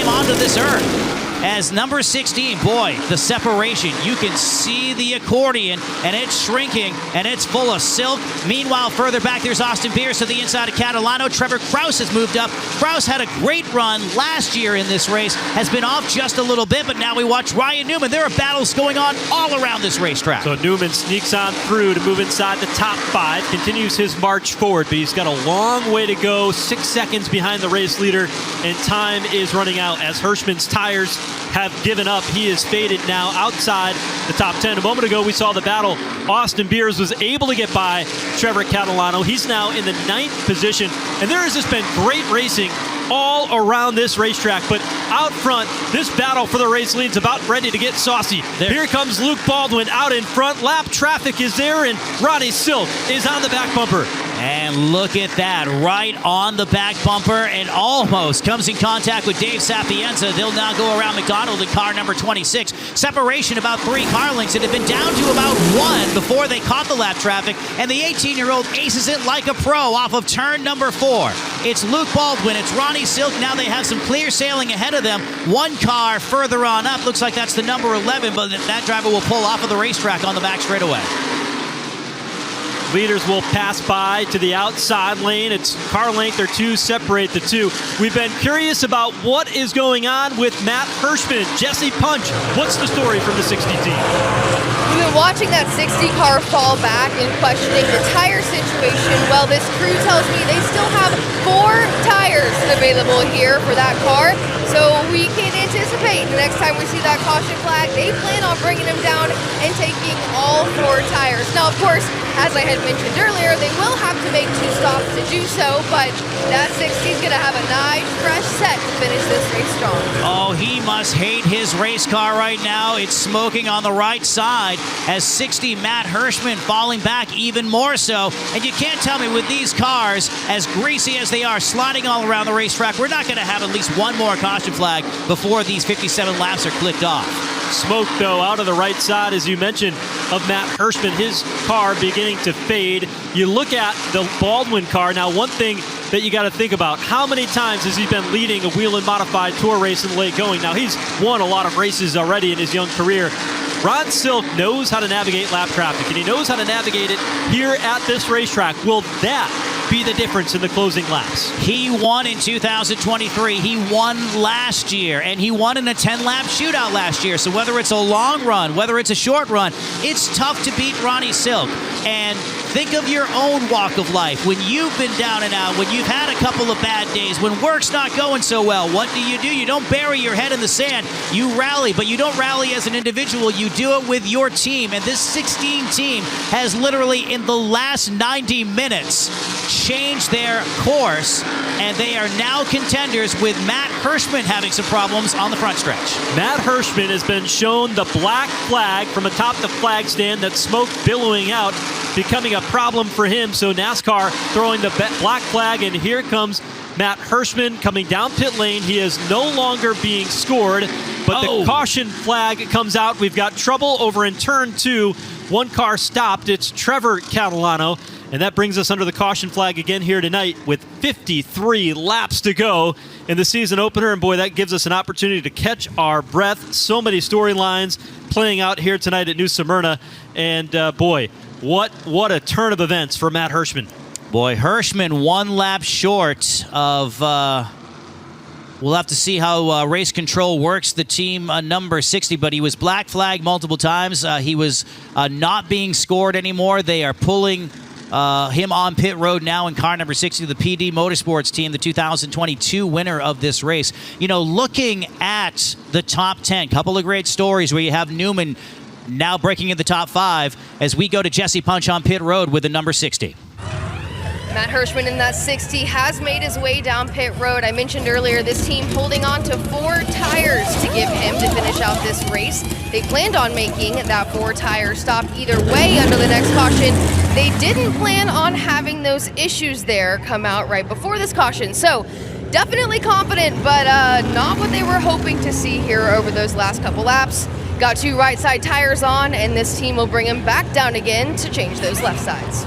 [SPEAKER 2] as number 16, boy, the separation. You can see the accordion, and it's shrinking, and it's full of silk. Meanwhile, further back, there's Austin Pierce to the inside of Catalano. Trevor Krause has moved up. Krause had a great run last year in this race, has been off just a little bit, but now we watch Ryan Newman. There are battles going on all around this racetrack.
[SPEAKER 1] So Newman sneaks on through to move inside the top 5, continues his march forward, but he's got a long way to go, 6 seconds behind the race leader, and time is running out as Hirschman's tires have given up. He is faded now outside the top 10. A moment ago, we saw the battle. Austin Beers was able to get by Trevor Catalano. He's now in the 9th position, and there has just been great racing all around this racetrack, but out front, this battle for the race lead's about ready to get saucy. Here comes Luke Baldwin out in front. Lap traffic is there, and Ronnie Silk is on the back bumper.
[SPEAKER 2] And look at that, right on the back bumper, and almost comes in contact with Dave Sapienza. They'll now go around McDonald in car number 26. Separation about 3 car lengths. It had been down to about 1 before they caught the lap traffic, and the 18-year-old aces it like a pro off of turn number 4. It's Luke Baldwin, it's Ronnie Silk. Now they have some clear sailing ahead of them. 1 car further on up. Looks like that's the number 11, but that driver will pull off of the racetrack on the back straightaway.
[SPEAKER 1] Leaders will pass by to the outside lane. It's car length or 2 separate the 2. We've been curious about what is going on with Matt Hirschman. Jesse Punch, what's the story from the 60 team?
[SPEAKER 4] We've been watching that 60 car fall back and questioning the tire situation. Well, this crew tells me they still have 4 tires available here for that car. So we can anticipate the next time we see that caution flag, they plan on bringing them down and taking all 4 tires. Now, of course, as I had mentioned earlier, they will have to make 2 stops to do so, but that 60 is going to have a nice fresh set to finish this race strong.
[SPEAKER 2] Oh, he must hate his race car right now. It's smoking on the right side as 60 Matt Hirschman falling back even more so. And you can't tell me with these cars, as greasy as they are, sliding all around the racetrack, we're not going to have at least 1 more caution flag before these 57 laps are clicked off.
[SPEAKER 1] Smoke, though, out of the right side, as you mentioned, of Matt Hirschman. His car beginning to fade. You look at the Baldwin car. Now, one thing that you got to think about, how many times has he been leading a Whelen Modified Tour race in the late going? Now, he's won a lot of races already in his young career. Ron Silk knows how to navigate lap traffic, and he knows how to navigate it here at this racetrack. Will that be the difference in the closing laps?
[SPEAKER 2] He won in 2023. He won last year, and he won in a 10-lap shootout last year. So whether it's a long run, whether it's a short run, it's tough to beat Ronnie Silk. And think of your own walk of life. When you've been down and out, when you've had a couple of bad days, when work's not going so well, what do? You don't bury your head in the sand. You rally, but you don't rally as an individual. You do it with your team. And this 16 team has literally, in the last 90 minutes, changed their course, and they are now contenders with Matt Hirschman having some problems on the front stretch.
[SPEAKER 1] Matt Hirschman has been shown the black flag from atop the flag stand, that smoke billowing out, becoming a problem for him. So NASCAR throwing the black flag, and here comes Matt Hirschman coming down pit lane. He is no longer being scored, but the caution flag comes out. We've got trouble over in turn 2. 1 car stopped. It's Trevor Catalano. And that brings us under the caution flag again here tonight with 53 laps to go in the season opener. And boy, that gives us an opportunity to catch our breath. So many storylines playing out here tonight at New Smyrna. And boy, what a turn of events for Matt Hirschman.
[SPEAKER 2] Boy, Hirschman 1 lap short of... we'll have to see how race control works, the team number 60, but he was black flagged multiple times. He was not being scored anymore. They are pulling him on pit road now in car number 60, the PD Motorsports team, the 2022 winner of this race. You know, looking at the top 10, couple of great stories where you have Newman now breaking in the top 5 as we go to Jesse Punch on pit road with the number 60.
[SPEAKER 4] Matt Hirschman in that 60 has made his way down pit road. I mentioned earlier this team holding on to 4 tires to give him to finish out this race. They planned on making that 4-tire stop either way under the next caution. They didn't plan on having those issues there come out right before this caution. So definitely confident, but not what they were hoping to see here over those last couple laps. Got 2 right side tires on, and this team will bring him back down again to change those left sides.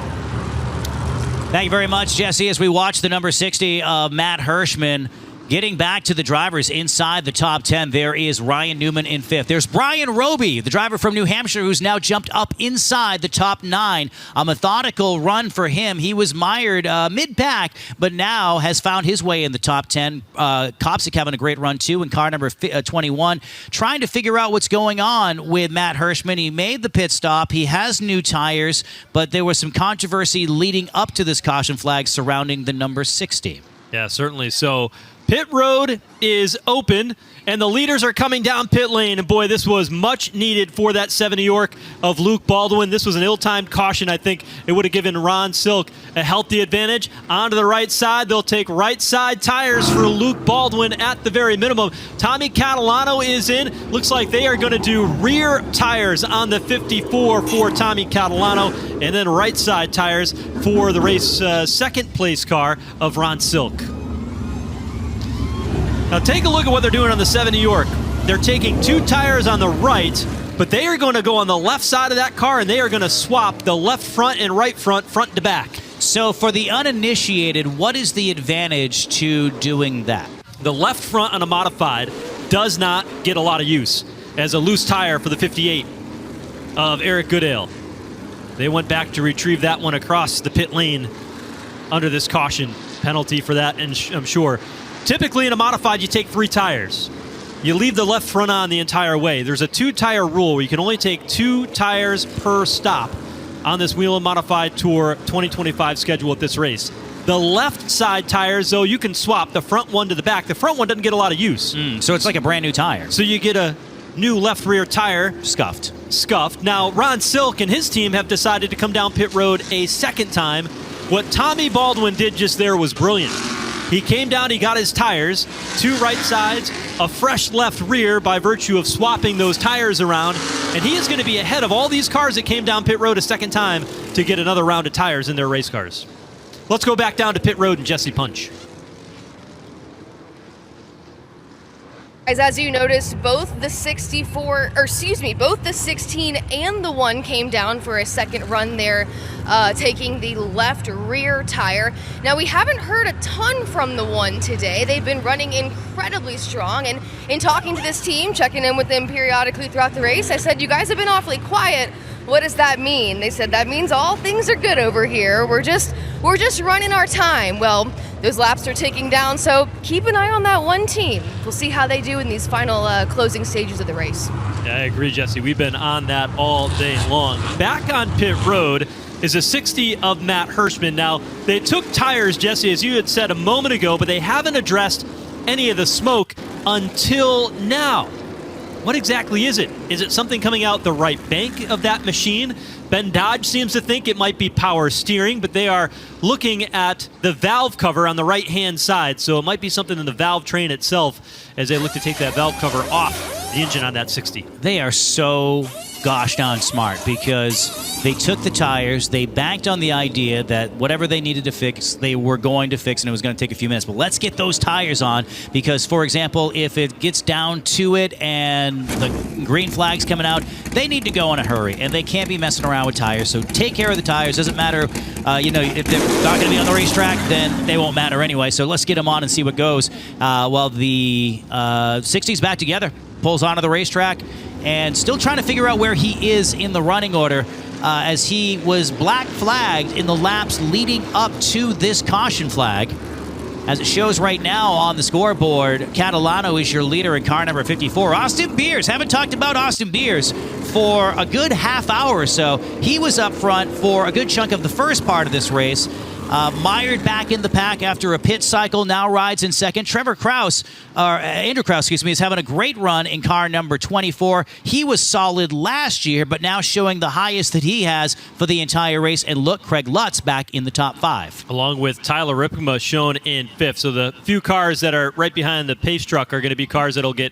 [SPEAKER 2] Thank you very much, Jesse. As we watch the number 60 of Matt Hirschman Getting back to the drivers inside the top 10, there is Ryan Newman in 5th. There's Brian Roby, the driver from New Hampshire, who's now jumped up inside the top 9. A methodical run for him. He was mired mid-pack, but now has found his way in the top 10. Kopsik having a great run, too, in car number 21. Trying to figure out what's going on with Matt Hirschman. He made the pit stop. He has new tires, but there was some controversy leading up to this caution flag surrounding the number 60.
[SPEAKER 1] Yeah, certainly. So pit road is open, and the leaders are coming down pit lane. And, boy, this was much needed for that 7 New York of Luke Baldwin. This was an ill-timed caution. I think it would have given Ron Silk a healthy advantage. Onto the right side, they'll take right side tires for Luke Baldwin at the very minimum. Tommy Catalano is in. Looks like they are going to do rear tires on the 54 for Tommy Catalano, and then right side tires for the race second place car of Ron Silk. Now take a look at what they're doing on the 7 New York. They're taking 2 tires on the right, but they are going to go on the left side of that car, and they are going to swap the left front and right front to back.
[SPEAKER 2] So for the uninitiated, what is the advantage to doing that?
[SPEAKER 1] The left front on a modified does not get a lot of use as a loose tire for the 58 of Eric Goodale. They went back to retrieve that one across the pit lane under this caution penalty for that, and I'm sure. Typically in a modified, you take 3 tires. You leave the left front on the entire way. There's a 2-tire rule where you can only take 2 tires per stop on this Whelen Modified Tour 2025 schedule at this race. The left side tires, though, you can swap the front one to the back. The front one doesn't get a lot of use.
[SPEAKER 2] So it's like a brand new tire.
[SPEAKER 1] So you get a new left rear tire.
[SPEAKER 2] Scuffed.
[SPEAKER 1] Now, Ron Silk and his team have decided to come down pit road a second time. What Tommy Baldwin did just there was brilliant. He came down, he got his tires, 2 right sides, a fresh left rear by virtue of swapping those tires around, and he is going to be ahead of all these cars that came down pit road a second time to get another round of tires in their race cars. Let's go back down to pit road and Jesse Punch.
[SPEAKER 4] As you noticed, both the 16 and the 1 came down for a second run there, taking the left rear tire. Now, we haven't heard a ton from the 1 today. They've been running incredibly strong, and in talking to this team, checking in with them periodically throughout the race, I said, you guys have been awfully quiet. What does that mean? They said, that means all things are good over here. We're just running our time. Well, those laps are ticking down, so keep an eye on that 1 team. We'll see how they do in these final closing stages of the race.
[SPEAKER 1] Yeah, I agree, Jesse. We've been on that all day long. Back on pit road is a 60 of Matt Hirschman. Now, they took tires, Jesse, as you had said a moment ago, but they haven't addressed any of the smoke until now. What exactly is it? Is it something coming out the right bank of that machine? Ben Dodge seems to think it might be power steering, but they are looking at the valve cover on the right-hand side, so it might be something in the valve train itself as they look to take that valve cover off the engine on that 60.
[SPEAKER 2] They are so gosh darn smart because they took the tires, they banked on the idea that whatever they needed to fix, they were going to fix, and it was going to take a few minutes. But let's get those tires on because, for example, if it gets down to it and the green flag's coming out, they need to go in a hurry, and they can't be messing around with tires. So take care of the tires. Doesn't matter, if they're not going to be on the racetrack, then they won't matter anyway. So let's get them on and see what goes. While the 60's back together, pulls onto the racetrack, and still trying to figure out where he is in the running order as he was black flagged in the laps leading up to this caution flag. As it shows right now on the scoreboard, Catalano is your leader in car number 54. Austin Beers, haven't talked about Austin Beers for a good half hour or so. He was up front for a good chunk of the first part of this race. Mired back in the pack after a pit cycle, now rides in second. Andrew Kraus, is having a great run in car number 24. He was solid last year, but now showing the highest that he has for the entire race. And look, Craig Lutz back in the top 5.
[SPEAKER 1] Along with Tyler Ripkema shown in 5th. So the few cars that are right behind the pace truck are going to be cars that will get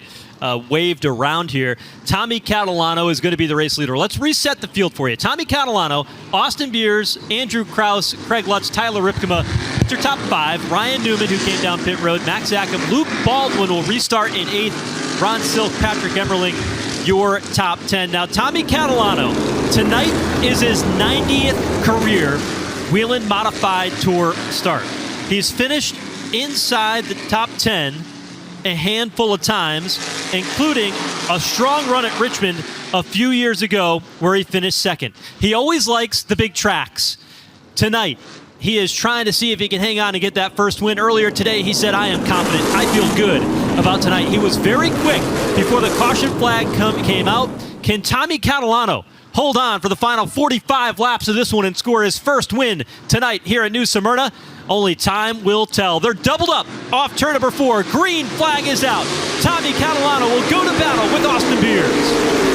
[SPEAKER 1] waved around here. Tommy Catalano is going to be the race leader. Let's reset the field for you. Tommy Catalano, Austin Beers, Andrew Kraus, Craig Lutz, Tyler Ripkema. It's your top 5. Ryan Newman, who came down pit road, Max Zackham, Luke Baldwin will restart in 8th. Ron Silk, Patrick Emmerling, your top 10. Now, Tommy Catalano, tonight is his 90th career Whelen Modified Tour start. He's finished inside the top 10 a handful of times, including a strong run at Richmond a few years ago where he finished second. He always likes the big tracks. Tonight, he is trying to see if he can hang on and get that first win. Earlier today, he said, I am confident. I feel good about tonight. He was very quick before the caution flag came out. Can Tommy Catalano hold on for the final 45 laps of this one and score his first win tonight here at New Smyrna? Only time will tell. They're doubled up off turn number 4. Green flag is out. Tommy Catalano will go to battle with Austin Beers.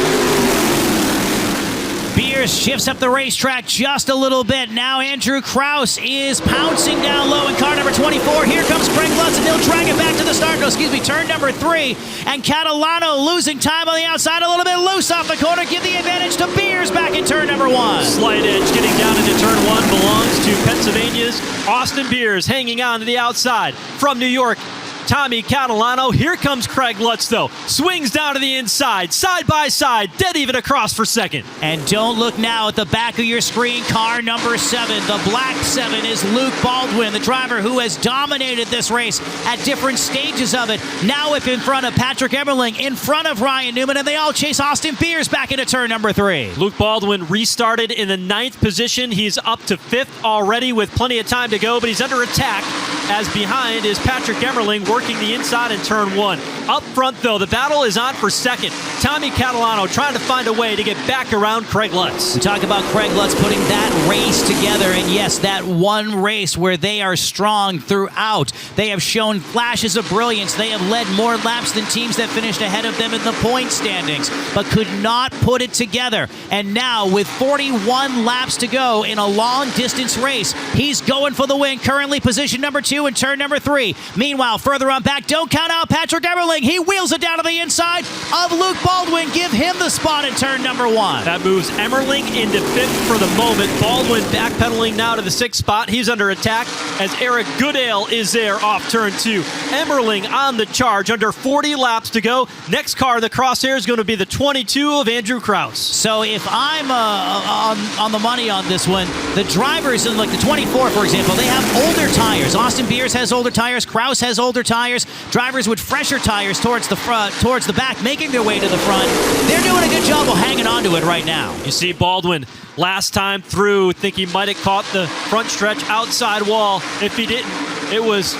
[SPEAKER 2] Beers shifts up the racetrack just a little bit. Now Andrew Krause is pouncing down low in car number 24. Here comes Craig Lutz, and he'll drag it back to the start. Turn number 3. And Catalano losing time on the outside, a little bit loose off the corner. Give the advantage to Beers back in turn number 1.
[SPEAKER 1] Slight edge getting down into turn 1 belongs to Pennsylvania's Austin Beers, hanging on to the outside from New York. Tommy Catalano. Here comes Craig Lutz, though. Swings down to the inside, side by side, dead even across for second.
[SPEAKER 2] And don't look now at the back of your screen, car number 7. The black 7 is Luke Baldwin, the driver who has dominated this race at different stages of it. Now up in front of Patrick Emmerling, in front of Ryan Newman, and they all chase Austin Beers back into turn number 3.
[SPEAKER 1] Luke Baldwin restarted in the 9th position. He's up to 5th already with plenty of time to go, but he's under attack as behind is Patrick Emmerling working the inside in turn 1. Up front, though, the battle is on for second. Tommy Catalano trying to find a way to get back around Craig Lutz.
[SPEAKER 2] We talk about Craig Lutz putting that race together, and yes, that one race where they are strong throughout. They have shown flashes of brilliance. They have led more laps than teams that finished ahead of them in the point standings, but could not put it together. And now, with 41 laps to go in a long-distance race, he's going for the win. Currently position number 2 and turn number 3. Meanwhile, further on back, don't count out Patrick Emmerling. He wheels it down to the inside of Luke Baldwin. Give him the spot in turn number 1.
[SPEAKER 1] That moves Emmerling into 5th for the moment. Baldwin backpedaling now to the 6th spot. He's under attack as Eric Goodale is there off turn 2. Emmerling on the charge, under 40 laps to go. Next car in the crosshair is going to be the 22 of Andrew Krause.
[SPEAKER 2] So if I'm on the money on this one, the drivers in like the 24, for example, they have older tires. Austin Beers has older tires. Krause has older tires. Drivers with fresher tires towards the front, towards the back, making their way to the front. They're doing a good job of hanging on to it right now.
[SPEAKER 1] You see Baldwin last time through, think he might have caught the front stretch outside wall. If he didn't, it was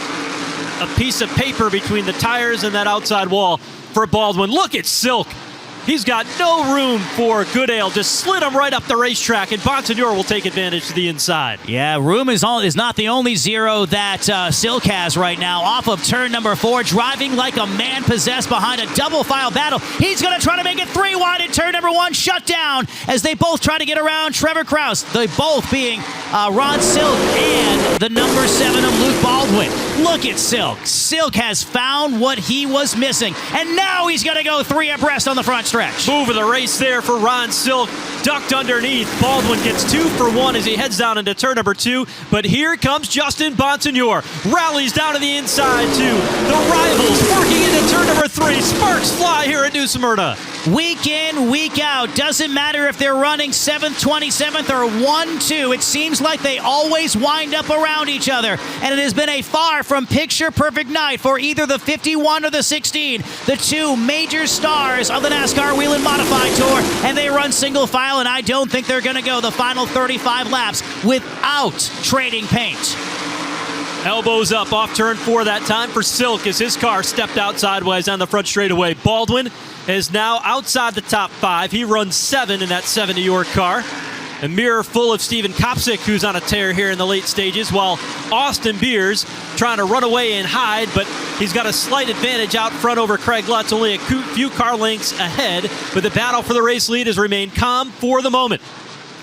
[SPEAKER 1] a piece of paper between the tires and that outside wall for Baldwin. Look at Silk. He's got no room for Goodale. Just slid him right up the racetrack, and Bonsignore will take advantage to the inside.
[SPEAKER 2] Yeah, room is not the only zero that Silk has right now. Off of turn number 4, driving like a man possessed behind a double file battle. He's going to try to make it 3 wide in turn number 1. Shut down as they both try to get around Trevor Krause. They both being Ron Silk and the number 7 of Luke Baldwin. Look at Silk. Silk has found what he was missing, and now he's going to go 3 abreast on the front stretch.
[SPEAKER 1] Move of the race there for Ron Silk. Ducked underneath. Baldwin gets 2 for 1 as he heads down into turn number 2. But here comes Justin Bonsignore. Rallies down to the inside too. The rivals working into turn number 3. Sparks fly here at New Smyrna.
[SPEAKER 2] Week in, week out. Doesn't matter if they're running 7th, 27th, or 1-2. It seems like they always wind up around each other. And it has been a far from picture-perfect night for either the 51 or the 16, the 2 major stars of the NASCAR Whelen Modified Tour. And they run single file, and I don't think they're going to go the final 35 laps without trading paint.
[SPEAKER 1] Elbows up off turn 4 that time for Silk as his car stepped out sideways on the front straightaway. Baldwin is now outside the top 5. He runs 7 in that 7 New York car. A mirror full of Steven Kopsick, who's on a tear here in the late stages, while Austin Beers trying to run away and hide, but he's got a slight advantage out front over Craig Lutz, only a few car lengths ahead, but the battle for the race lead has remained calm for the moment.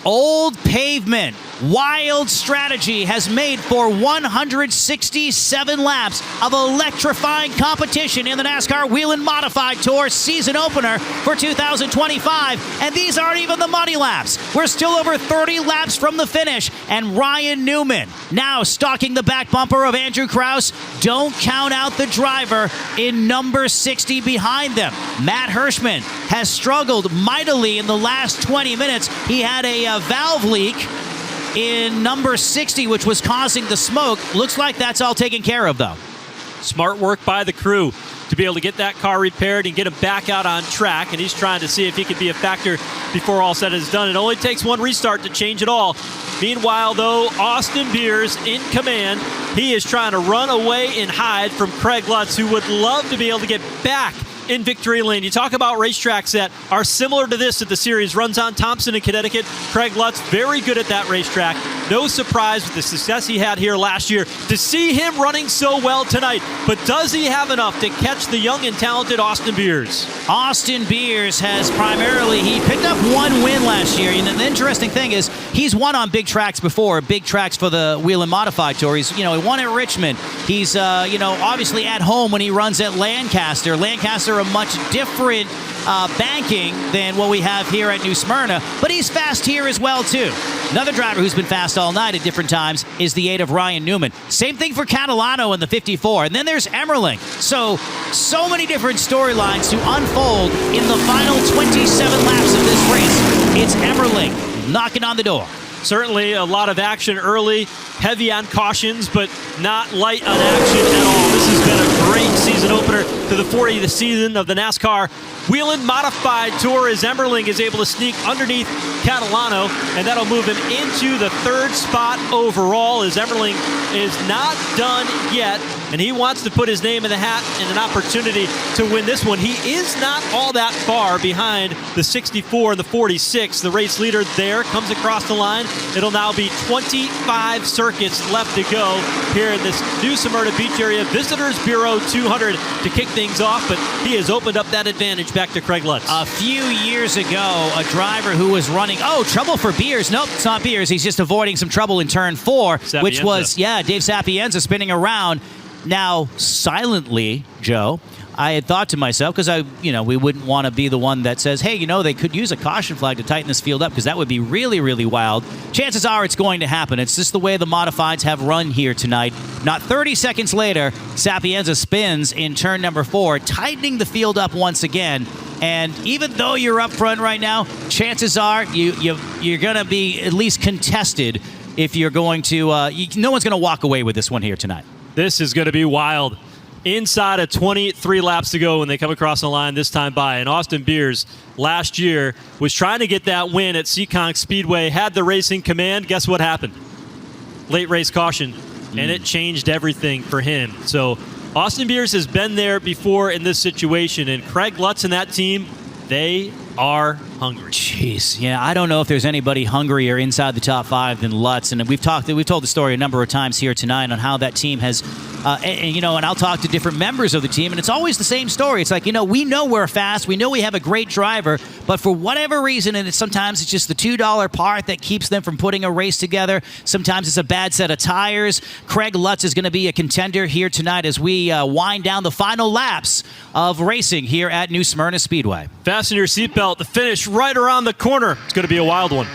[SPEAKER 2] Old pavement, wild strategy has made for 167 laps of electrifying competition in the NASCAR Whelen Modified Tour season opener for 2025. And these aren't even the money laps. We're still over 30 laps from the finish. And Ryan Newman now stalking the back bumper of Andrew Krause. Don't count out the driver in number 60 behind them. Matt Hirschman has struggled mightily in the last 20 minutes. He had a valve leak in number 60, which was causing the smoke. Looks like that's all taken care of, though.
[SPEAKER 1] Smart work by the crew to be able to get that car repaired and get him back out on track. And he's trying to see if he could be a factor before all said is done. It only takes one restart to change it all. Meanwhile, though, Austin Beers in command. He is trying to run away and hide from Craig Lutz, who would love to be able to get back in victory lane. You talk about racetracks that are similar to this at the series. Runs on Thompson in Connecticut. Craig Lutz, very good at that racetrack. No surprise with the success he had here last year to see him running so well tonight. But does he have enough to catch the young and talented Austin Beers?
[SPEAKER 2] Austin Beers has he picked up one win last year. And the interesting thing is he's won on big tracks before, big tracks for the Whelen Modified Tour. He won at Richmond. He's, obviously at home when he runs at Lancaster. Lancaster, a much different banking than what we have here at New Smyrna, but he's fast here as well, too. Another driver who's been fast all night at different times is the 8 of Ryan Newman. Same thing for Catalano in the 54, and then there's Emmerling. So many different storylines to unfold in the final 27 laps of this race. It's Emmerling knocking on the door.
[SPEAKER 1] Certainly a lot of action early, heavy on cautions, but not light on action at all. This has been a great season opener to the 40th season of the NASCAR Whelen Modified Tour as Emmerling is able to sneak underneath Catalano, and that'll move him into the 3rd spot overall as Emmerling is not done yet, and he wants to put his name in the hat and an opportunity to win this one. He is not all that far behind the 64 and the 46. The race leader there comes across the line. It'll now be 25 circuits left to go here in this New Smyrna Beach area Visitors Bureau 200 to kick things off, but he has opened up that advantage back to Craig Lutz.
[SPEAKER 2] A few years ago, a driver who was running, trouble for Beers. Nope, it's not Beers. He's just avoiding some trouble in turn 4,
[SPEAKER 1] Sapienza.
[SPEAKER 2] Which was, Dave Sapienza spinning around. Now, silently, Joe, I had thought to myself, because we wouldn't want to be the one that says, hey, they could use a caution flag to tighten this field up, because that would be really, really wild. Chances are it's going to happen. It's just the way the modifieds have run here tonight. Not 30 seconds later, Sapienza spins in turn number 4, tightening the field up once again. And even though you're up front right now, chances are you're going to be at least contested if you're going to no one's going to walk away with this one here tonight.
[SPEAKER 1] This is going to be wild. Inside of 23 laps to go when they come across the line this time by. And Austin Beers last year was trying to get that win at Seekonk Speedway, had the racing command. Guess what happened? Late race caution, and it changed everything for him. So Austin Beers has been there before in this situation, and Craig Lutz and that team, they are hungry.
[SPEAKER 2] Jeez, yeah, I don't know if there's anybody hungrier inside the top 5 than Lutz, and we've told the story a number of times here tonight on how that team has, and I'll talk to different members of the team, and it's always the same story. It's like, we know we're fast, we know we have a great driver, but for whatever reason, and sometimes it's just the $2 part that keeps them from putting a race together. Sometimes it's a bad set of tires. Craig Lutz is going to be a contender here tonight as we wind down the final laps of racing here at New Smyrna Speedway.
[SPEAKER 1] Fasten your seatbelt. The finish right around the corner. It's going to be a wild one.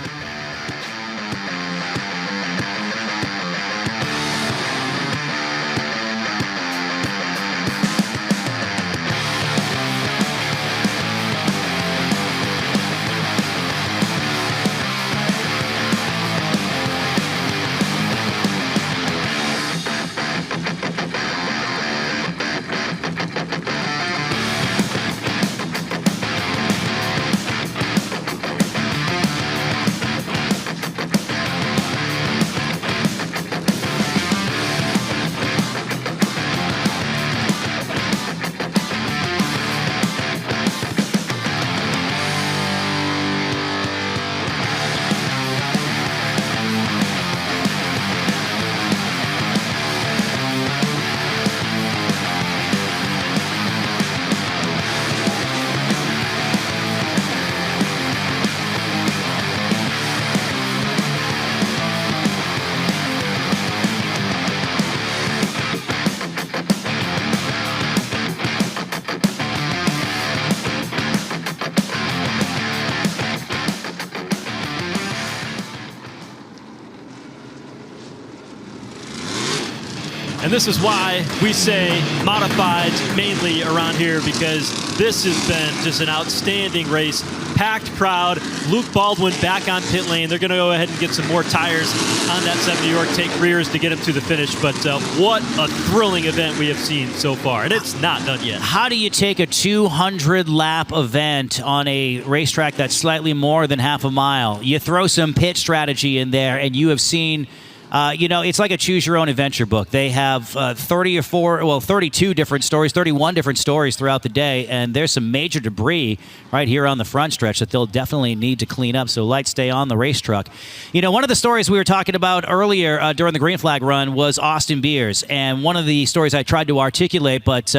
[SPEAKER 1] And this is why we say modifieds mainly around here, because this has been just an outstanding race. packed crowd. Luke Baldwin back on pit lane. They're going to go ahead and get some more tires on that 7 New York, take rears to get him to the finish. But what a thrilling event we have seen so far, and it's not done yet.
[SPEAKER 2] How do you take a 200-lap event on a racetrack that's slightly more than half a mile? You throw some pit strategy in there, and you have seen... it's like a choose-your-own-adventure book. They have 32 different stories, 31 different stories throughout the day, and there's some major debris right here on the front stretch that they'll definitely need to clean up, so lights stay on the race truck. One of the stories we were talking about earlier during the green flag run was Austin Beers, and one of the stories I tried to articulate, but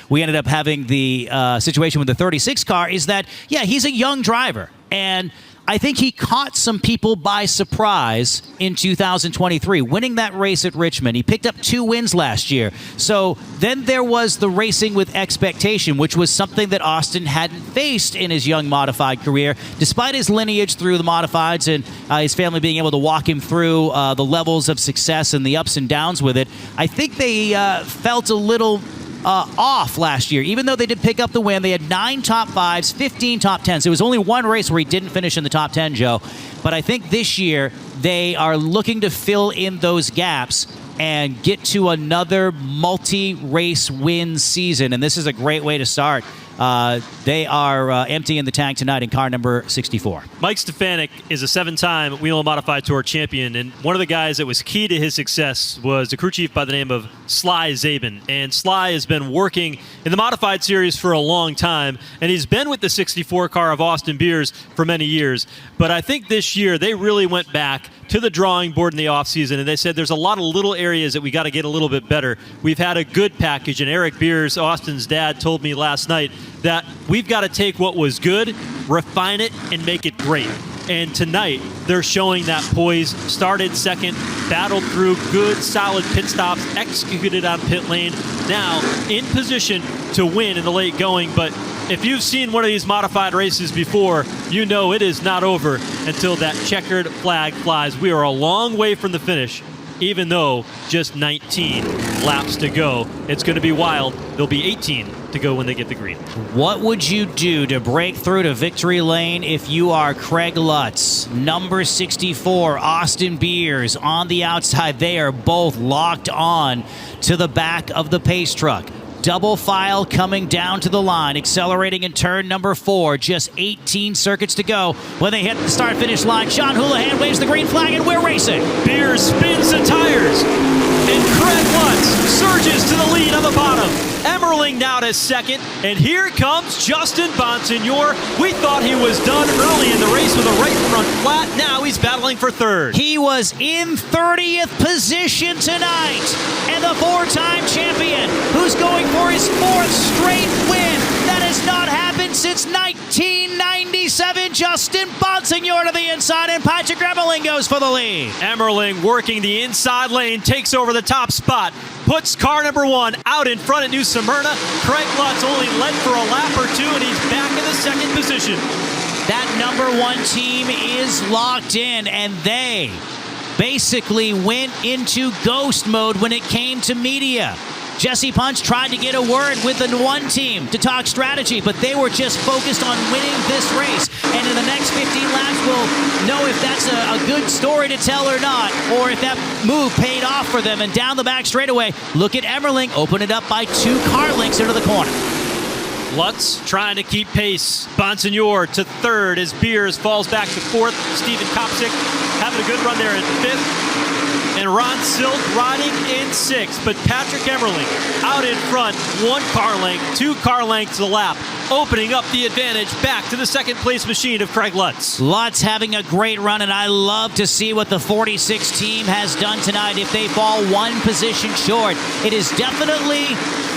[SPEAKER 2] we ended up having the situation with the 36 car is that, he's a young driver, and I think he caught some people by surprise in 2023, winning that race at Richmond. He picked up 2 wins last year. So then there was the racing with expectation, which was something that Austin hadn't faced in his young modified career, despite his lineage through the modifieds and his family being able to walk him through the levels of success and the ups and downs with it. I think they felt a little... off last year. Even though they did pick up the win, they had 9 top 5s, 15 top 10s. It was only one race where he didn't finish in the top 10, Joe. But I think this year they are looking to fill in those gaps and get to another multi-race win season. And this is a great way to start. They are emptying the tank tonight in car number 64.
[SPEAKER 1] Mike Stefanik is a 7-time Whelen Modified Tour champion, and one of the guys that was key to his success was the crew chief by the name of Sly Zabin. And Sly has been working in the Modified Series for a long time, and he's been with the 64 car of Austin Beers for many years. But I think this year they really went back to the drawing board in the offseason, and they said there's a lot of little areas that we got to get a little bit better. We've had a good package, and Eric Beers, Austin's dad, told me last night that we've got to take what was good, refine it, and make it great. And tonight, they're showing that poise. Started second, battled through good, solid pit stops, executed on pit lane. Now in position to win in the late going. But if you've seen one of these modified races before, you know it is not over until that checkered flag flies. We are a long way from the finish, even though just 19 laps to go. It's going to be wild. There'll be 18 to go when they get the green.
[SPEAKER 2] What would you do to break through to victory lane if you are Craig Lutz? Number 64, Austin Beers on the outside. They are both locked on to the back of the pace truck. Double file coming down to the line, accelerating in turn number 4. Just 18 circuits to go when they hit the start-finish line. Sean Houlihan waves the green flag, and we're racing.
[SPEAKER 1] Beers spins the tires, and Craig Lutz surges to the lead on the bottom. Emmerling now to second, and here comes Justin Bonsignore. We thought he was done early in the race with a right front flat. Now he's battling for third.
[SPEAKER 2] He was in 30th position tonight, and the 4-time champion, who's going for his 4th straight win. That has not happened since 1997. Justin Bonsignore to the inside, and Patrick Emmerling goes for the lead.
[SPEAKER 1] Emmerling working the inside lane, takes over the top spot, puts car number 1 out in front at New Smyrna. Craig Lutz only led for a lap or 2, and he's back in the second position.
[SPEAKER 2] That number 1 team is locked in, and they basically went into ghost mode when it came to media. Jesse Punch tried to get a word with the 1 team to talk strategy, but they were just focused on winning this race. And in the next 15 laps, we'll know if that's a good story to tell or not, or if that move paid off for them. And down the back straightaway, look at Emmerling open it up by 2 car lengths into the corner.
[SPEAKER 1] Lutz trying to keep pace. Bonsignore to third as Beers falls back to 4th. Steven Kopsik having a good run there in 5th. And Ron Silk riding in 6th. But Patrick Emmerling out in front, 1 car length, 2 car lengths a lap, opening up the advantage back to the second place machine of Craig Lutz.
[SPEAKER 2] Lutz having a great run, and I love to see what the 46 team has done tonight. If they fall 1 position short, it is definitely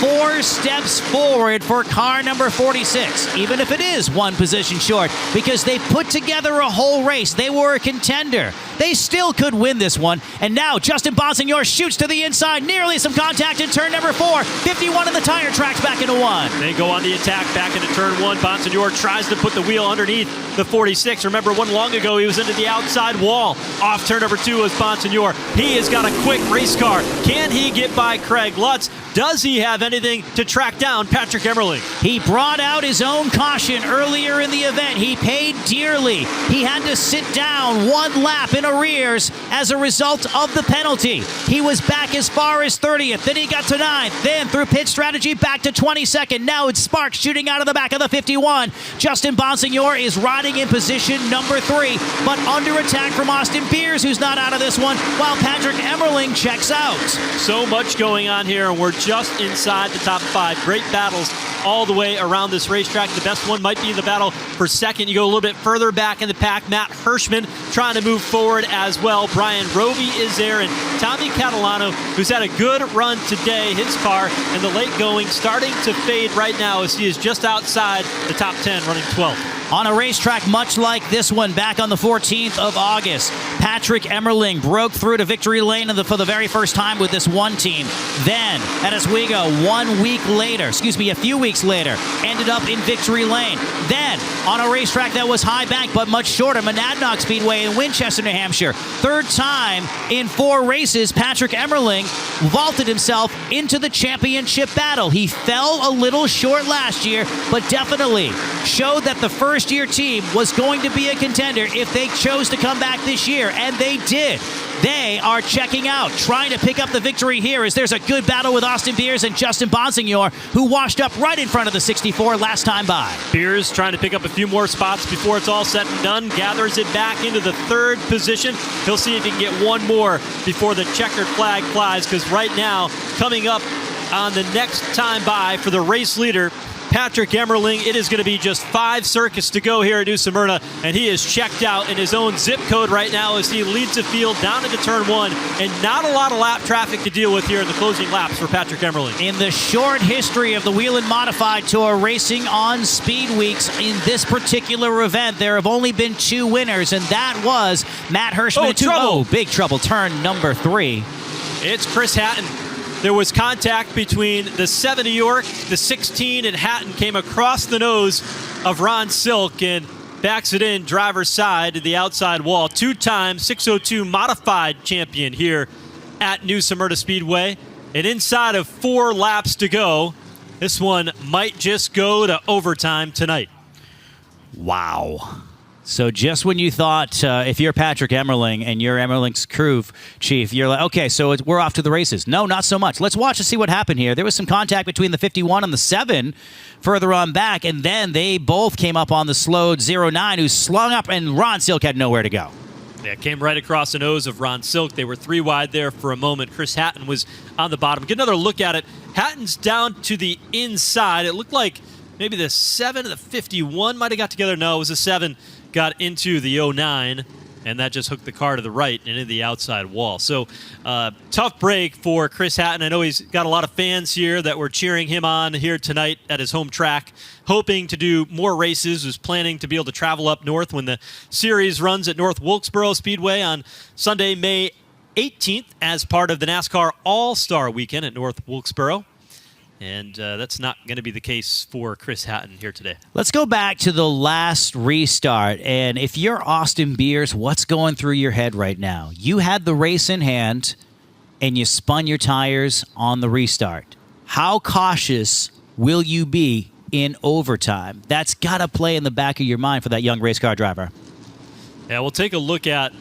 [SPEAKER 2] 4 steps forward for car number 46, even if it is 1 position short, because they put together a whole race. They were a contender. They still could win this one, and now now. Justin Bonsignore shoots to the inside. Nearly some contact in turn number 4. 51 in the tire tracks back into 1.
[SPEAKER 1] They go on the attack back into turn 1. Bonsignore tries to put the wheel underneath the 46. Remember, one long ago, he was into the outside wall. Off turn number 2 was Bonsignore. He has got a quick race car. Can he get by Craig Lutz? Does he have anything to track down Patrick Emmerling?
[SPEAKER 2] He brought out his own caution earlier in the event. He paid dearly. He had to sit down 1 lap in arrears as a result of the penalty. He was back as far as 30th. Then he got to 9th. Then through pit strategy back to 22nd. Now it's Sparks shooting out of the back of the 51. Justin Bonsignore is riding in position number 3, but under attack from Austin Beers, who's not out of this one, while Patrick Emmerling checks out.
[SPEAKER 1] So much going on here, and we're just inside the top 5. Great battles all the way around this racetrack. The best one might be the battle for second. You go a little bit further back in the pack. Matt Hirschman trying to move forward as well. Brian Roby is there, and Tommy Catalano, who's had a good run today. His car in the late going starting to fade right now as he is just outside the top 10, running 12th.
[SPEAKER 2] On a racetrack much like this one back on the 14th of August, Patrick Emmerling broke through to victory lane for the very first time with this one team. Then, at Oswego, a few weeks later, ended up in victory lane. Then, on a racetrack that was high bank but much shorter, Monadnock Speedway in Winchester, New Hampshire. Third time in 4 races, Patrick Emmerling vaulted himself into the championship battle. He fell a little short last year, but definitely showed that the first-year team was going to be a contender if they chose to come back this year, and they did. They are checking out, trying to pick up the victory here as there's a good battle with Austin Beers and Justin Bonsignore, who washed up right in front of the 64 last time by.
[SPEAKER 1] Beers trying to pick up a few more spots before it's all said and done. Gathers it back into the 3rd position. He'll see if he can get one more before the checkered flag flies, because right now, coming up on the next time by for the race leader, Patrick Emmerling, it is going to be just 5 circuits to go here at New Smyrna, and he is checked out in his own zip code right now as he leads the field down into turn 1, and not a lot of lap traffic to deal with here in the closing laps for Patrick Emmerling.
[SPEAKER 2] In the short history of the Whelen Modified Tour racing on speed weeks, in this particular event, there have only been 2 winners, and that was Matt Hirschman. Big trouble, turn number 3.
[SPEAKER 1] It's Chris Hatton. There was contact between the 7 of York, the 16, and Hatton came across the nose of Ron Silk and backs it in driver's side to the outside wall. 2-time 602 modified champion here at New Smyrna Speedway. And inside of 4 laps to go, this one might just go to overtime tonight.
[SPEAKER 2] Wow. So just when you thought, if you're Patrick Emmerling and you're Emmerling's crew chief, you're like, okay, so we're off to the races. No, not so much. Let's watch and see what happened here. There was some contact between the 51 and the 7 further on back, and then they both came up on the slowed 09, who slung up, and Ron Silk had nowhere to go.
[SPEAKER 1] Yeah, came right across the nose of Ron Silk. They were 3 wide there for a moment. Chris Hatton was on the bottom. Get another look at it. Hatton's down to the inside. It looked like maybe the 7 and the 51 might have got together. No, it was the 7 got into the 09, and that just hooked the car to the right and into the outside wall. So tough break for Chris Hatton. I know he's got a lot of fans here that were cheering him on here tonight at his home track, hoping to do more races, was planning to be able to travel up north when the series runs at North Wilkesboro Speedway on Sunday, May 18th as part of the NASCAR All-Star Weekend at North Wilkesboro. And that's not going to be the case for Chris Hatton here today.
[SPEAKER 2] Let's go back to the last restart. And if you're Austin Beers, what's going through your head right now? You had the race in hand, and you spun your tires on the restart. How cautious will you be in overtime? That's got to play in the back of your mind for that young race car driver.
[SPEAKER 1] Yeah, we'll take a look at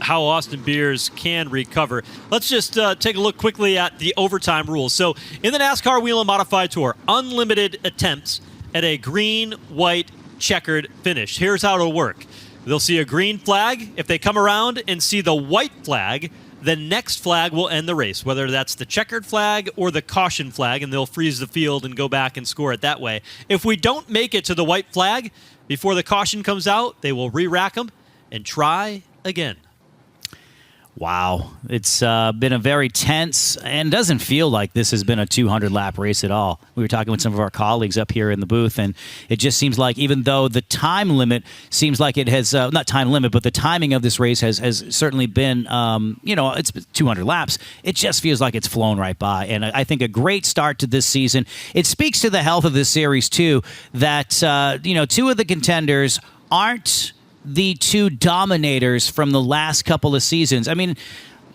[SPEAKER 1] how Austin Beers can recover. Let's just take a look quickly at the overtime rules. So in the NASCAR Whelen Modified Tour, unlimited attempts at a green, white, checkered finish. Here's how it'll work. They'll see a green flag. If they come around and see the white flag, the next flag will end the race, whether that's the checkered flag or the caution flag, and they'll freeze the field and go back and score it that way. If we don't make it to the white flag before the caution comes out, they will re-rack them and try again.
[SPEAKER 2] Wow. It's been a very tense and doesn't feel like this has been a 200-lap race at all. We were talking with some of our colleagues up here in the booth, and it just seems like even though the time limit seems like it has, not time limit, but the timing of this race has certainly been, it's 200 laps. It just feels like it's flown right by. And I think a great start to this season. It speaks to the health of this series, too, that, two of the contenders aren't the two dominators from the last couple of seasons. I mean,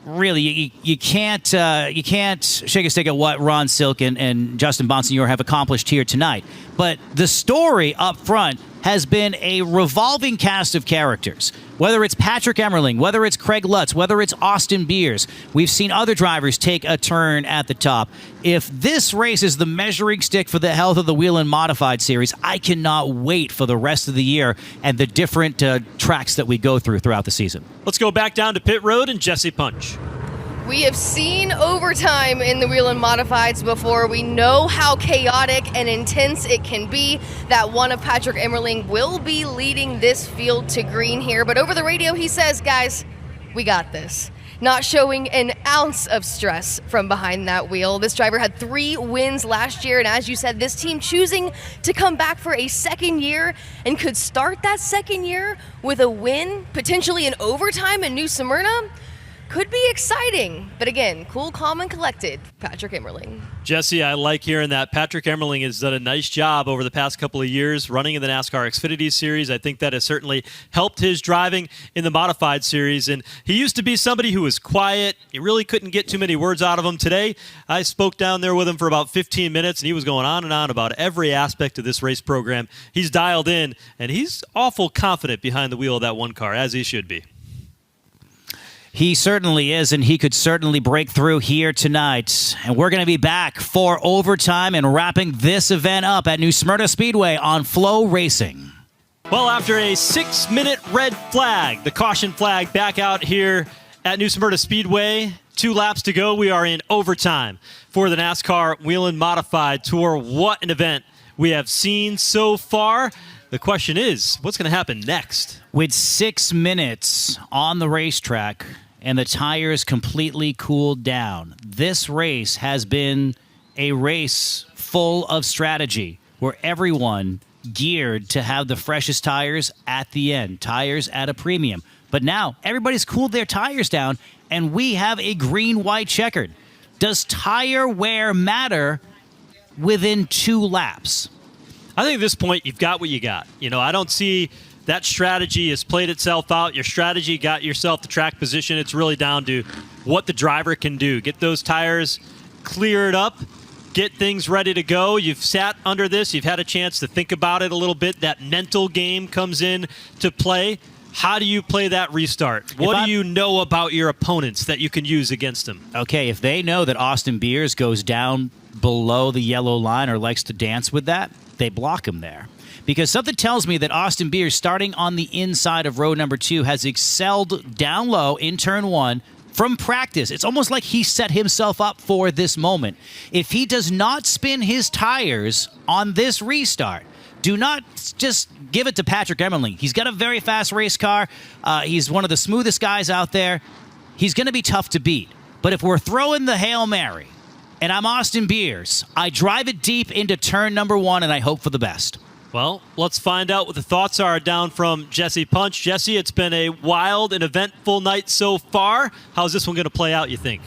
[SPEAKER 2] really, you can't shake a stick at what Ron Silk and Justin Bonsignore have accomplished here tonight. But the story up front has been a revolving cast of characters. Whether it's Patrick Emmerling, whether it's Craig Lutz, whether it's Austin Beers, we've seen other drivers take a turn at the top. If this race is the measuring stick for the health of the Whelen Modified Series, I cannot wait for the rest of the year and the different tracks that we go throughout the season.
[SPEAKER 1] Let's go back down to pit road and Jesse Punch.
[SPEAKER 4] We have seen overtime in the Whelen Modifieds before. We know how chaotic and intense it can be. That one of Patrick Emmerling will be leading this field to green here. But over the radio, he says, guys, we got this. Not showing an ounce of stress from behind that wheel. This driver had 3 wins last year, and as you said, this team choosing to come back for a second year and could start that second year with a win, potentially in overtime in New Smyrna. Could be exciting, but again, cool, calm, and collected, Patrick Emmerling.
[SPEAKER 1] Jesse, I like hearing that. Patrick Emmerling has done a nice job over the past couple of years running in the NASCAR Xfinity Series. I think that has certainly helped his driving in the Modified Series. And he used to be somebody who was quiet. You really couldn't get too many words out of him. Today, I spoke down there with him for about 15 minutes, and he was going on and on about every aspect of this race program. He's dialed in, and he's awful confident behind the wheel of that one car, as he should be.
[SPEAKER 2] He certainly is, and he could certainly break through here tonight. And we're going to be back for overtime and wrapping this event up at New Smyrna Speedway on FloRacing.
[SPEAKER 1] Well, after a 6-minute red flag, the caution flag back out here at New Smyrna Speedway, 2 laps to go. We are in overtime for the NASCAR Whelen Modified Tour. What an event we have seen so far. The question is, what's going to happen next?
[SPEAKER 2] With 6 minutes on the racetrack and the tires completely cooled down, this race has been a race full of strategy where everyone geared to have the freshest tires at the end, tires at a premium. But now everybody's cooled their tires down and we have a green-white checkered. Does tire wear matter within 2 laps?
[SPEAKER 1] I think at this point, you've got what you got. I don't see that strategy has played itself out. Your strategy got yourself the track position. It's really down to what the driver can do. Get those tires cleared up, get things ready to go. You've sat under this. You've had a chance to think about it a little bit. That mental game comes in to play. How do you play that restart? What do you know about your opponents that you can use against them?
[SPEAKER 2] Okay, if they know that Austin Beers goes down below the yellow line or likes to dance with that, they block him there. Because something tells me that Austin Beers, starting on the inside of row number 2, has excelled down low in turn 1 from practice. It's almost like he set himself up for this moment. If he does not spin his tires on this restart, do not just give it to Patrick Emmerling. He's got a very fast race car. He's one of the smoothest guys out there. He's going to be tough to beat. But if we're throwing the Hail Mary, and I'm Austin Beers, I drive it deep into turn number 1, and I hope for the best.
[SPEAKER 1] Well, let's find out what the thoughts are down from Jesse Punch. Jesse, it's been a wild and eventful night so far. How's this one going to play out, you think?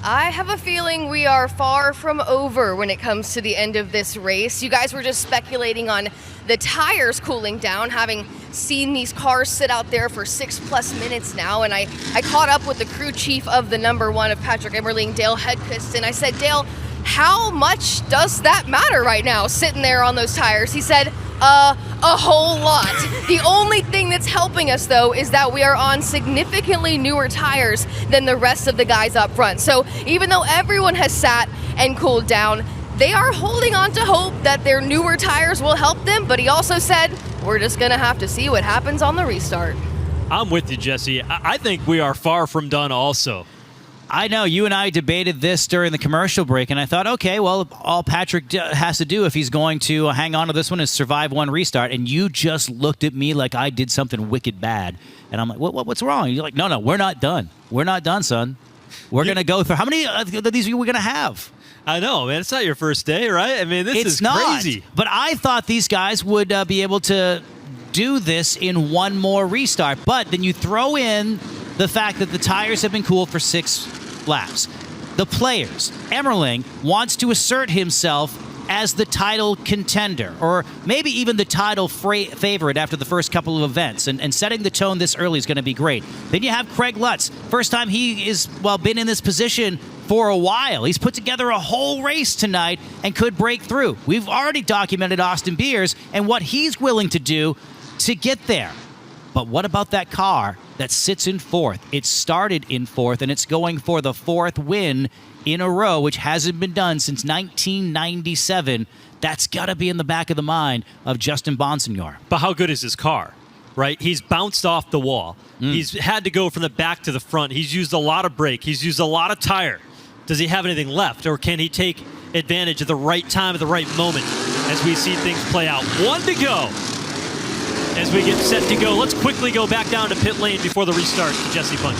[SPEAKER 4] I have a feeling we are far from over when it comes to the end of this race. You guys were just speculating on the tires cooling down, having seen these cars sit out there for 6+ minutes now. And I caught up with the crew chief of the number 1 of Patrick Emmerling, Dale Hedquist, and I said, Dale, how much does that matter right now, sitting there on those tires? He said, a whole lot. The only thing that's helping us, though, is that we are on significantly newer tires than the rest of the guys up front. So even though everyone has sat and cooled down, they are holding on to hope that their newer tires will help them. But he also said, we're just going to have to see what happens on the restart.
[SPEAKER 1] I'm with you, Jesse. I think we are far from done also.
[SPEAKER 2] I know you and I debated this during the commercial break, and I thought, okay, well, all Patrick has to do if he's going to hang on to this one is survive one restart. And you just looked at me like I did something wicked bad. And I'm like, what's wrong? And you're like, no, we're not done. We're not done, son. We're going to go through. How many of these are we going to have?
[SPEAKER 1] I know, man. It's not your first day, right? I mean, this is crazy.
[SPEAKER 2] But I thought these guys would be able to do this in one more restart. But then you throw in the fact that the tires have been cooled for 6 laps. The players, Emmerling wants to assert himself as the title contender, or maybe even the title favorite after the first couple of events, and setting the tone this early is going to be great. Then you have Craig Lutz. First time he is, been in this position for a while. He's put together a whole race tonight and could break through. We've already documented Austin Beers and what he's willing to do to get there. But what about that car that sits in 4th? It started in 4th, and it's going for the 4th win in a row, which hasn't been done since 1997. That's got to be in the back of the mind of Justin Bonsignore.
[SPEAKER 1] But how good is his car, right? He's bounced off the wall. He's had to go from the back to the front. He's used a lot of brake. He's used a lot of tire. Does he have anything left, or can he take advantage at the right time, at the right moment, as we see things play out? 1 to go. As we get set to go, let's quickly go back down to pit lane before the restart to Jesse Punch.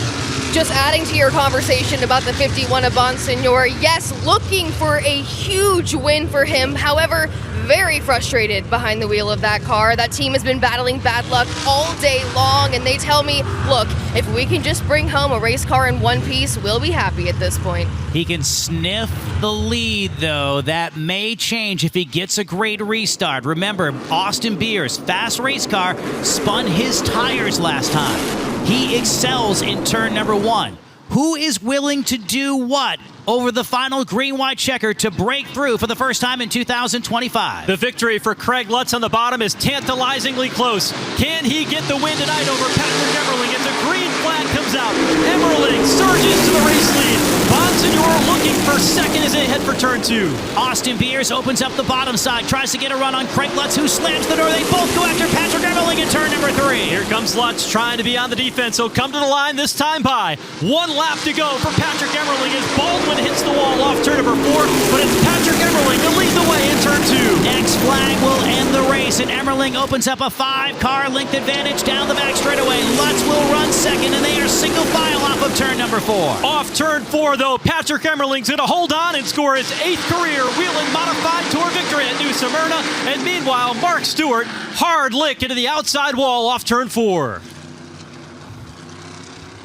[SPEAKER 4] Just adding to your conversation about the 51 of Bonsignore, yes, looking for a huge win for him. However, very frustrated behind the wheel of that car. That team has been battling bad luck all day long, and they tell me, look, if we can just bring home a race car in one piece, we'll be happy at this point.
[SPEAKER 2] He can sniff the lead, though. That may change if he gets a great restart. Remember, Austin Beers, fast race car, spun his tires last time. He excels in turn number 1. Who is willing to do what over the final green-white checker to break through for the first time in 2025?
[SPEAKER 1] The victory for Craig Lutz on the bottom is tantalizingly close. Can he get the win tonight over Patrick Emmerling as the green flag comes out? Emmerling surges to the race lead. Bonsignore looking for second as they head for turn 2.
[SPEAKER 2] Austin Beers opens up the bottom side, tries to get a run on Craig Lutz, who slams the door. They both go after Patrick Emmerling in turn number 3.
[SPEAKER 1] Here comes Lutz trying to be on the defense. He'll come to the line this time by 1 lap to go for Patrick Emmerling as Baldwin hits the wall off turn number 4, but it's Patrick Emmerling to lead the way in turn 2.
[SPEAKER 2] Next flag will end the race, and Emmerling opens up a 5-car length advantage down the back straightaway. Lutz will run second, and they are single file off of turn number 4.
[SPEAKER 1] Off turn 4, though, Patrick Emmerling's going to hold on and score his 8th career Whelen Modified Tour victory at New Smyrna. And meanwhile, Mark Stewart, hard lick into the outside wall off turn 4.